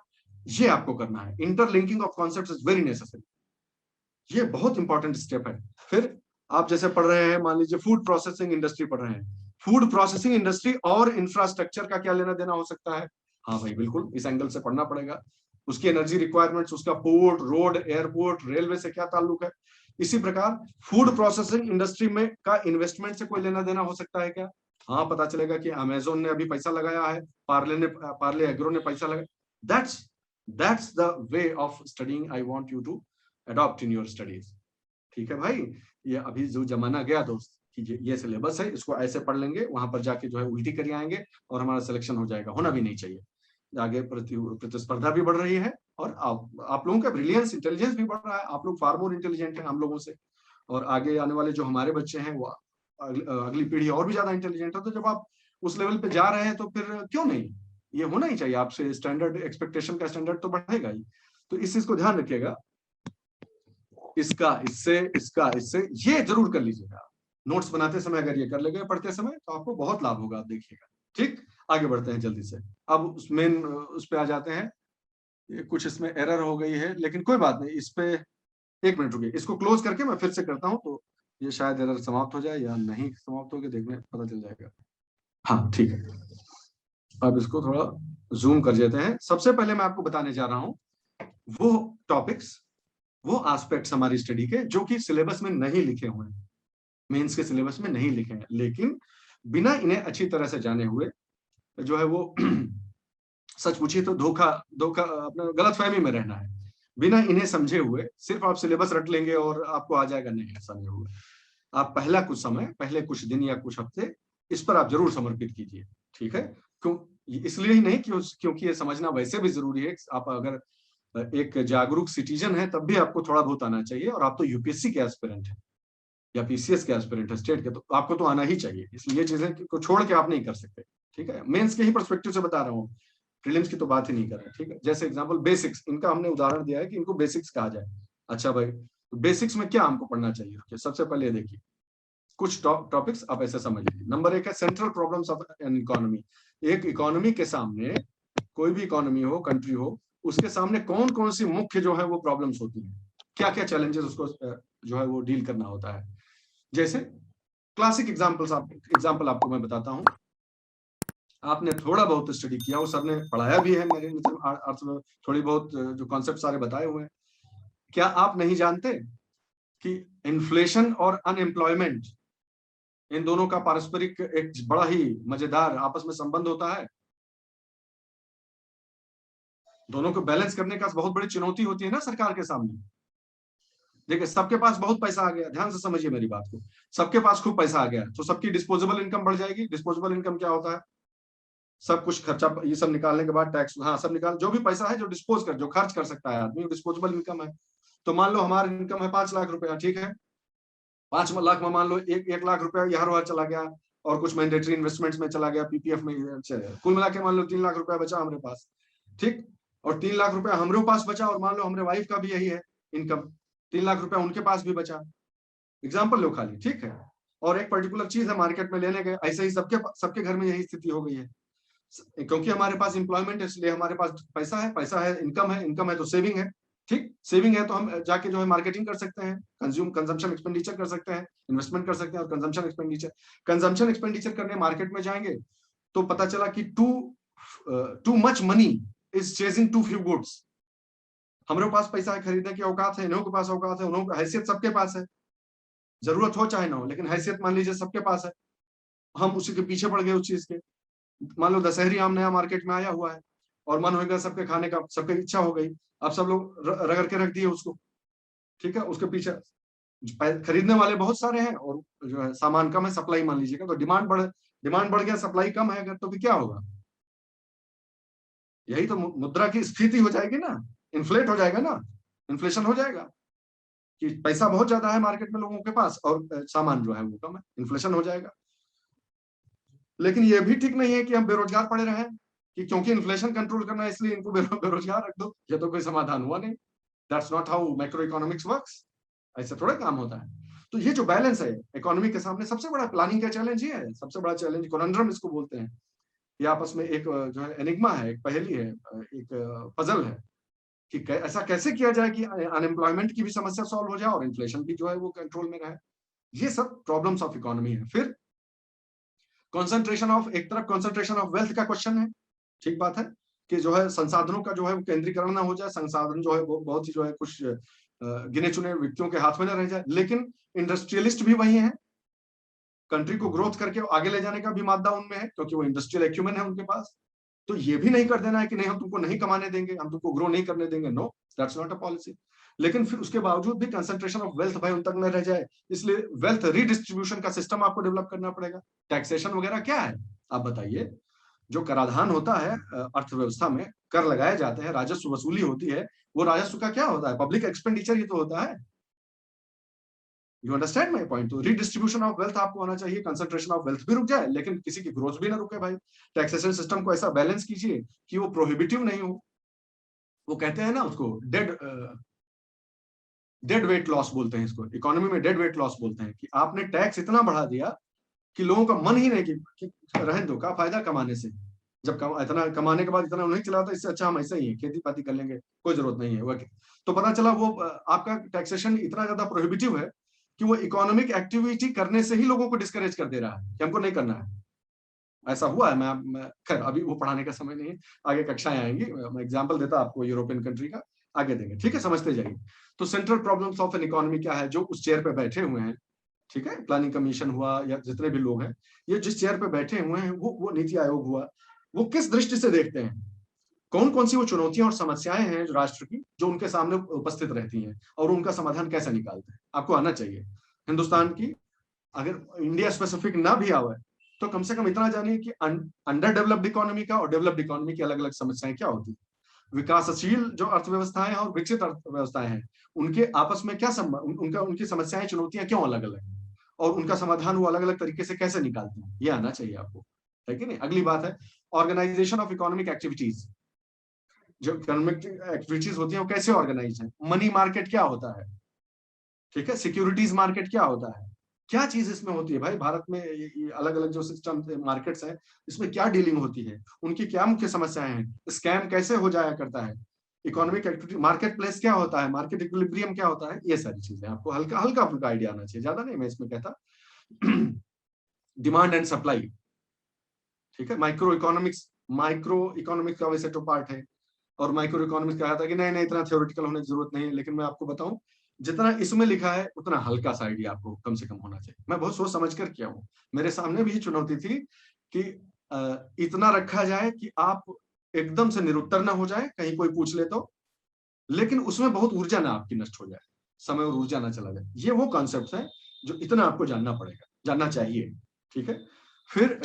ये आपको करना है। Interlinking of concepts is very necessary, ये बहुत इंपॉर्टेंट स्टेप है। फिर आप जैसे पढ़ रहे हैं, मान लीजिए फूड प्रोसेसिंग इंडस्ट्री पढ़ रहे हैं, फूड प्रोसेसिंग इंडस्ट्री और इंफ्रास्ट्रक्चर का क्या लेना देना हो सकता है, हाँ भाई बिल्कुल इस एंगल से पढ़ना पड़ेगा। उसकी एनर्जी रिक्वायरमेंट्स, उसका पोर्ट, रोड, एयरपोर्ट, रेलवे से क्या ताल्लुक है। इसी प्रकार फूड प्रोसेसिंग इंडस्ट्री में का इन्वेस्टमेंट से कोई लेना देना हो सकता है क्या, हाँ, पता चलेगा कि अमेजोन ने अभी पैसा लगाया है, पार्ले एग्रो ने पैसा लगाया। That's that's the way of studying I want you to adopt in your studies. ठीक है भाई, ये अभी जो जमाना गया दोस्त कि ये सिलेबस है, इसको ऐसे पढ़ लेंगे, वहां पर जाके जो है उल्टी कर आएंगे और हमारा सिलेक्शन हो जाएगा। होना भी नहीं चाहिए। आगे प्रतिस्पर्धा भी बढ़ रही है, और आप लोगों का ब्रिलियंस, इंटेलिजेंस भी बढ़ रहा है। आप लोग फार मोर इंटेलिजेंट हैं हम लोगों से, और आगे आने वाले जो हमारे बच्चे हैं वो अगली पीढ़ी और भी ज्यादा इंटेलिजेंट है। तो जब आप उस लेवल पे जा रहे हैं तो फिर क्यों नहीं, ये होना ही चाहिए। आपसे स्टैंडर्ड, एक्सपेक्टेशन का स्टैंडर्ड तो बढ़ेगा ही। तो इस चीज को ध्यान रखिएगा, इसका इससे ये जरूर कर लीजिएगा। नोट्स बनाते समय अगर ये कर लेंगे पढ़ते समय, तो आपको बहुत लाभ होगा, आप देखिएगा। ठीक, आगे बढ़ते हैं जल्दी से। अब मेन उस पे आ जाते हैं। ये कुछ इसमें एरर हो गई है, लेकिन कोई बात नहीं। इस पे 1 मिनट रुकिए, इसको क्लोज करके मैं फिर से करता हूँ, तो ये शायद एरर समाप्त हो जाए या नहीं समाप्त हो गया, देखने पता चल जाएगा। हाँ ठीक है, अब इसको थोड़ा जूम कर देते हैं। सबसे पहले मैं आपको बताने जा रहा हूं वो टॉपिक्स, वो एस्पेक्ट्स हमारी स्टडी के जो कि सिलेबस में नहीं लिखे हुए हैं, मेंस के सिलेबस में नहीं लिखे हैं, लेकिन बिना इन्हें अच्छी तरह से जाने हुए जो है वो सच पूछिए तो धोखा धोखा अपना गलतफहमी में रहना है। बिना इन्हें समझे हुए सिर्फ आप सिलेबस रट लेंगे और आपको आ जाएगा, नहीं, ऐसा नहीं होगा। आप पहला कुछ समय, पहले कुछ दिन या कुछ हफ्ते इस पर आप जरूर समर्पित कीजिए। ठीक है, क्यों, इसलिए ही नहीं क्योंकि ये समझना वैसे भी जरूरी है। आप अगर एक जागरूक सिटीजन है तब भी आपको थोड़ा बहुत आना चाहिए, और आप तो यूपीएससी के एस्पिरेंट है या पीसीएस के एस्पिरेंट है स्टेट के, तो आपको तो आना ही चाहिए। इसलिए ये चीजें को छोड़ के आप नहीं कर सकते। ठीक है, मेंस के ही पर्सपेक्टिव से बता रहा हूँ, प्रीलिम्स की तो बात ही नहीं कर रहे। ठीक है, जैसे एग्जांपल बेसिक्स, इनका हमने उदाहरण दिया है कि इनको बेसिक्स कहा जाए। अच्छा भाई, तो बेसिक्स में क्या हमको पढ़ना चाहिए? सबसे पहले देखिए कुछ टॉपिक्स आप ऐसे समझ लीजिए। नंबर 1 है central problems of an economy. एक इकोनॉमी के सामने, कोई भी इकोनॉमी हो, कंट्री हो, उसके सामने कौन कौन सी मुख्य जो है वो प्रॉब्लम्स होती हैं, क्या क्या चैलेंजेस उसको जो है वो डील करना होता है। जैसे क्लासिक एग्जाम्पल आपको मैं बताता हूं। आपने थोड़ा बहुत स्टडी किया, उस सर ने पढ़ाया भी है मेरे अर्थ में, थोड़ी बहुत जो कॉन्सेप्ट सारे बताए हुए हैं। क्या आप नहीं जानते कि इन्फ्लेशन और अनएम्प्लॉयमेंट, इन दोनों का पारस्परिक एक बड़ा ही मजेदार आपस में संबंध होता है? दोनों को बैलेंस करने का बहुत बड़ी चुनौती होती है ना सरकार के सामने। देखिए, सबके पास बहुत पैसा आ गया, ध्यान से समझिए मेरी बात को। सबके पास खूब पैसा आ गया तो सबकी डिस्पोजेबल इनकम बढ़ जाएगी। डिस्पोजेबल इनकम क्या होता है? सब कुछ खर्चा, ये सब निकालने के बाद टैक्स, हाँ सब निकाल, जो भी पैसा है जो डिस्पोज कर, जो खर्च कर सकता है आदमी, डिस्पोजेबल इनकम है। तो मान लो हमारी इनकम है 5 लाख रुपया, ठीक है। 5 लाख में मान लो 1 लाख रुपया यहाँ वहां चला गया, और कुछ मैंडेटरी इन्वेस्टमेंट्स में चला गया, पीपीएफ में कुल मिला के मान लो 3 लाख रुपया बचा हमारे पास। ठीक, और 3 लाख रुपया हमारे पास बचा, और मान लो हमारे वाइफ का भी यही है इनकम, 3 लाख रुपया उनके पास भी बचा। एग्जाम्पल लो खाली, ठीक है। और एक पर्टिकुलर चीज है, मार्केट में लेने गए, ऐसे ही सबके सबके घर में यही स्थिति हो गई है। क्योंकि हमारे पास इंप्लॉयमेंट है, इसलिए हमारे पास पैसा है, इनकम है तो सेविंग है। ठीक, सेविंग है तो हम जाके जो है मार्केटिंग कर सकते हैं, कंजम्पशन एक्सपेंडिचर कर सकते हैं, इन्वेस्टमेंट कर सकते हैं, और कंजम्पशन एक्सपेंडिचर करने मार्केट में जाएंगे तो पता चला कि too much money is chasing too few goods. हमारे पास पैसा है, खरीदने की औकात है, इन्हों के पास औकात है, उन्होंने हैसियत सबके पास है, जरूरत हो चाहे ना हो, लेकिन हैसियत मान लीजिए सबके पास है। हम उसी के पीछे पड़ गए उस चीज के। मान लो दशहरी आम नया मार्केट में आया हुआ है, और मन होगा सबके खाने का, सबकी इच्छा हो गई, अब सब लोग रगड़ के रख दिए उसको। ठीक है, उसके पीछे खरीदने वाले बहुत सारे हैं, और जो है सामान कम है, सप्लाई मान लीजिएगा, तो डिमांड बढ़ गया, सप्लाई कम है अगर, तो फिर क्या होगा? यही तो मुद्रा की स्फीति हो जाएगी ना, इन्फ्लेट हो जाएगा ना, इन्फ्लेशन हो जाएगा कि पैसा बहुत ज्यादा है मार्केट में लोगों के पास, और सामान जो है वो कम है, इन्फ्लेशन हो जाएगा। लेकिन ये भी ठीक नहीं है कि हम बेरोजगार पड़े रहे, कि क्योंकि इन्फ्लेशन कंट्रोल करना है इसलिए इनको बेरोजगार रख दो, ये तो कोई समाधान हुआ नहीं। That's not how macro economics works. ऐसे थोड़ा काम होता है। तो ये जो बैलेंस है इकोनॉमी के सामने, सबसे बड़ा प्लानिंग का चैलेंज ये है, सबसे बड़ा चैलेंज कोनंड्रम इसको बोलते हैं। ये आपस में एक जो है एनिग्मा है, एक पहेली है, एक पजल है कि ऐसा कैसे किया जाए कि अनएम्प्लॉयमेंट की भी समस्या सॉल्व हो जाए और इन्फ्लेशन भी जो है वो कंट्रोल में रहे। ये सब प्रॉब्लम्स ऑफ इकोनॉमी है। फिर एक तरफ कॉन्सेंट्रेशन ऑफ वेल्थ का क्वेश्चन है, ठीक बात है, कि जो है संसाधनों का जो है वो केंद्रीकरण ना हो जाए, संसाधन जो है वो बहुत ही जो है कुछ गिने चुने व्यक्तियों के हाथ में न रह जाए। लेकिन इंडस्ट्रियलिस्ट भी वही है, कंट्री को ग्रोथ करके आगे ले जाने का भी मादा उनमें है, क्योंकि वो इंडस्ट्रियल एक्यूमेन है उनके पास। तो ये भी नहीं कर देना है कि नहीं हम तुमको नहीं कमाने देंगे, हम तुमको ग्रो नहीं करने देंगे, no, that's not a policy. लेकिन फिर उसके बावजूद भी कंसंट्रेशन ऑफ वेल्थ भाई उन तक न रह जाए, इसलिए वेल्थ रीडिस्ट्रीब्यूशन का सिस्टम आपको डेवलप करना पड़ेगा। टैक्सेशन वगैरह क्या है आप बताइए? जो कराधान होता है अर्थव्यवस्था में, कर लगाए जाते हैं, राजस्व वसूली होती है, वो राजस्व का क्या होता है? पब्लिक एक्सपेंडिचर ही तो होता है। You understand my point? तो रीडिस्ट्रीब्यूशन ऑफ वेल्थ आपको होना चाहिए, कंसंट्रेशन ऑफ वेल्थ भी रुक जाए लेकिन किसी की ग्रोथ भी ना रुके भाई। टैक्सेशन सिस्टम को ऐसा बैलेंस कीजिए कि वो प्रोहिबिटिव नहीं हो। वो कहते हैं ना उसको डेड वेट लॉस बोलते हैं इसको, इकोनॉमी में डेड वेट लॉस बोलते हैं, कि आपने टैक्स इतना बढ़ा दिया कि लोगों का मन ही नहीं कि रहने दो, का फायदा कमाने से, जब इतना कमाने के बाद इतना नहीं चलाता, इससे अच्छा हम ऐसे ही है, खेती पाती कर लेंगे, कोई जरूरत नहीं है वो। तो पता चला वो आपका टैक्सेशन इतना ज्यादा प्रोहिबिटिव है कि वो इकोनॉमिक एक्टिविटी करने से ही लोगों को डिस्करेज कर दे रहा है कि हमको नहीं करना है। ऐसा हुआ है। मैं खैर अभी वो पढ़ाने का समय नहीं है, आगे कक्षाएं आएंगी, मैं एग्जांपल देता आपको यूरोपियन कंट्री का, आगे देंगे, ठीक है? समझते जाइए। तो central problems of an economy क्या है? जो उस चेयर पे बैठे हुए हैं, ठीक है, प्लानिंग कमीशन हुआ या जितने भी लोग हैं, ये जिस चेयर पे बैठे हुए हैं, वो नीति आयोग हुआ, वो किस दृष्टि से देखते हैं, कौन कौन सी वो चुनौतियां और समस्याएं हैं जो राष्ट्र की, जो उनके सामने उपस्थित रहती हैं, और उनका समाधान कैसे निकालते हैं, आपको आना चाहिए। हिंदुस्तान की, अगर इंडिया स्पेसिफिक ना भी आवे तो कम से कम इतना जानिए कि अंडर डेवलप्ड इकोनॉमी का और डेवलप्ड इकोनॉमी की अलग अलग समस्याएं क्या होती है। विकासशील जो अर्थव्यवस्थाएं हैं और विकसित अर्थव्यवस्थाएं हैं, उनके आपस में क्या संबंध, उनकी समस्याएं चुनौतियां क्यों अलग अलग है, और उनका समाधान वो अलग अलग तरीके से कैसे निकालते हैं, ये आना चाहिए आपको, है कि नहीं? अगली बात है ऑर्गेनाइजेशन ऑफ इकोनॉमिक एक्टिविटीज। जो इकोनॉमिक एक्टिविटीज होती है वो कैसे ऑर्गेनाइज है? मनी मार्केट क्या होता है, ठीक है, सिक्योरिटीज मार्केट क्या होता है, क्या चीज इसमें होती है भाई? भारत में ये अलग अलग जो सिस्टम मार्केट्स हैं, इसमें क्या डीलिंग होती है, उनकी क्या मुख्य समस्याएं हैं, स्कैम कैसे हो जाया करता है, इकोनॉमिक एक्टिविटी, मार्केट प्लेस क्या होता है, मार्केट इक्विलिब्रियम क्या होता है, ये सारी चीजें आपको हल्का हल्का फुल्का आइडिया आना चाहिए, ज्यादा नहीं मैं इसमें कहता। डिमांड एंड सप्लाई, ठीक है, माइक्रो इकोनॉमिक्स का वैसे तो पार्ट है, और माइक्रो इकोनॉमिक्स कहा था कि नहीं नहीं इतना थ्योरेटिकल होने की जरूरत नहीं है, लेकिन मैं आपको बताऊं, जितना इसमें लिखा है उतना हल्का सा आइडिया आपको कम से कम होना चाहिए। मैं बहुत सोच समझ कर किया हूँ, मेरे सामने भी चुनौती थी कि इतना रखा जाए कि आप एकदम से निरुत्तर ना हो जाए, कहीं कोई पूछ ले तो, लेकिन उसमें बहुत ऊर्जा ना आपकी नष्ट हो जाए, समय और ऊर्जा ना चला जाए। ये वो कॉन्सेप्ट है जो इतना आपको जानना पड़ेगा, जानना चाहिए, ठीक है? फिर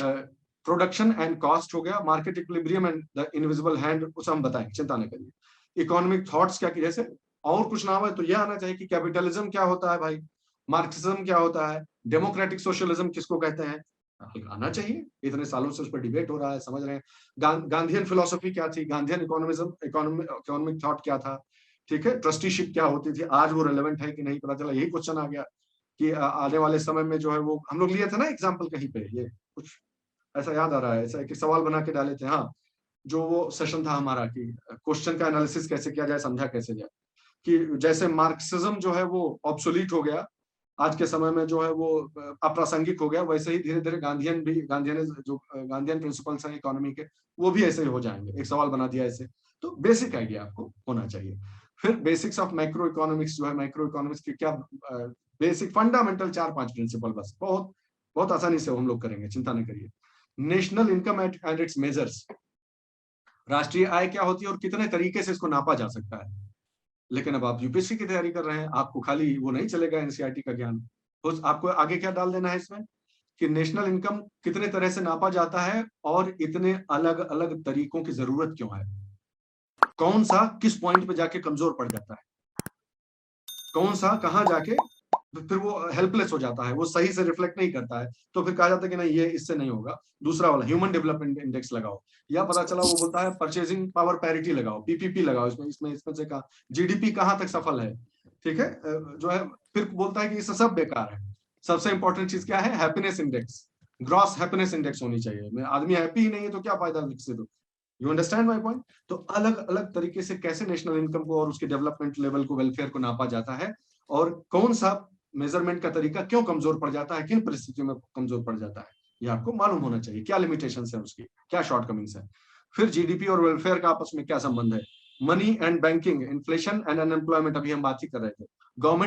प्रोडक्शन एंड कॉस्ट हो गया, market equilibrium and the invisible hand, उसे हम बताएंगे, चिंता न करिए। इकोनॉमिक थॉट्स क्या की, जैसे और कुछ ना हो तो यह आना चाहिए कि कैपिटलिज्म क्या होता है भाई, मार्क्सिज्म क्या होता है, डेमोक्रेटिक सोशलिज्म किसको कहते हैं, आना चाहिए। इतने सालों से उस पर डिबेट हो रहा है, समझ रहे हैं। गांधीयन फिलोसफी क्या थी, गांधीयन इकोनॉमिज्म, इकोनॉमिक थॉट क्या था, ठीक है, ट्रस्टीशिप क्या होती थी, आज वो रेलेवेंट है कि नहीं, पता चला यही क्वेश्चन आ गया कि आने वाले समय में जो है वो हम लोग लिए थे ना एग्जाम्पल कहीं पे, ये कुछ ऐसा याद आ रहा है, ऐसा एक सवाल बना के डाले थे, हाँ, जो वो सेशन था हमारा कि क्वेश्चन का एनालिसिस कैसे किया जाए, समझा कैसे जाए, कि जैसे मार्क्सिज्म जो है वो ऑब्सोलीट हो गया, आज के समय में जो है वो अप्रासंगिक हो गया, वैसे ही धीरे धीरे गांधीयन प्रिंसिपल्स हैं इकोनॉमी के, वो भी ऐसे ही हो जाएंगे। एक सवाल बना दिया ऐसे, तो बेसिक आइडिया आपको होना चाहिए। फिर बेसिक्स ऑफ माइक्रो इकोनॉमिक्स जो है, माइक्रो इकोनॉमिक्स की क्या बेसिक फंडामेंटल 4-5 प्रिंसिपल, बस बहुत बहुत आसानी से हम लोग करेंगे, चिंता नहीं करिए। National income and it's measures, राष्ट्रीय आय क्या होती है और कितने तरीके से इसको नापा जा सकता है। लेकिन अब आप यूपीएससी की तैयारी कर रहे हैं, आपको खाली वो नहीं चलेगा एनसीईआरटी का ज्ञान, तो आपको आगे क्या डाल देना है इसमें कि नेशनल इनकम कितने तरह से नापा जाता है और इतने अलग अलग तरीकों की जरूरत क्यों है, कौन सा किस पॉइंट पे जाके कमजोर पड़ जाता है, कौन सा कहां जाके फिर वो हेल्पलेस हो जाता है, वो सही से रिफ्लेक्ट नहीं करता है, तो फिर कहा जाता है कि नहीं ये इससे नहीं होगा, दूसरा वाला ह्यूमन डेवलपमेंट इंडेक्स लगाओ, या पता चला वो बोलता है परचेजिंग पावर पैरिटी लगाओ, पीपीपी लगाओ, इसमें से कहा जीडीपी कहां तक सफल है, ठीक है, जो है फिर बोलता है कि इससे सब बेकार है। सबसे इंपॉर्टेंट चीज क्या है, happiness index, gross happiness index होनी चाहिए। मैं आदमी हैप्पी ही नहीं है तो क्या फायदा विकसित हो। You understand my point? तो अलग अलग तरीके से कैसे नेशनल इनकम को और उसके डेवलपमेंट लेवल को, वेलफेयर को नापा जाता है, और कौन सा मेजरमेंट का तरीका क्यों कमजोर पड़ जाता है, किन परिस्थितियों में कमजोर पड़ जाता है, ये आपको मालूम होना चाहिए। क्या लिमिटेशंस है उसकी, क्या शॉर्टकमिंग्स है। फिर जीडीपी और वेलफेयर का आपस में क्या संबंध है, money and banking, inflation and unemployment, अभी हम बात ही कर रहे थे, गवर्नमेंट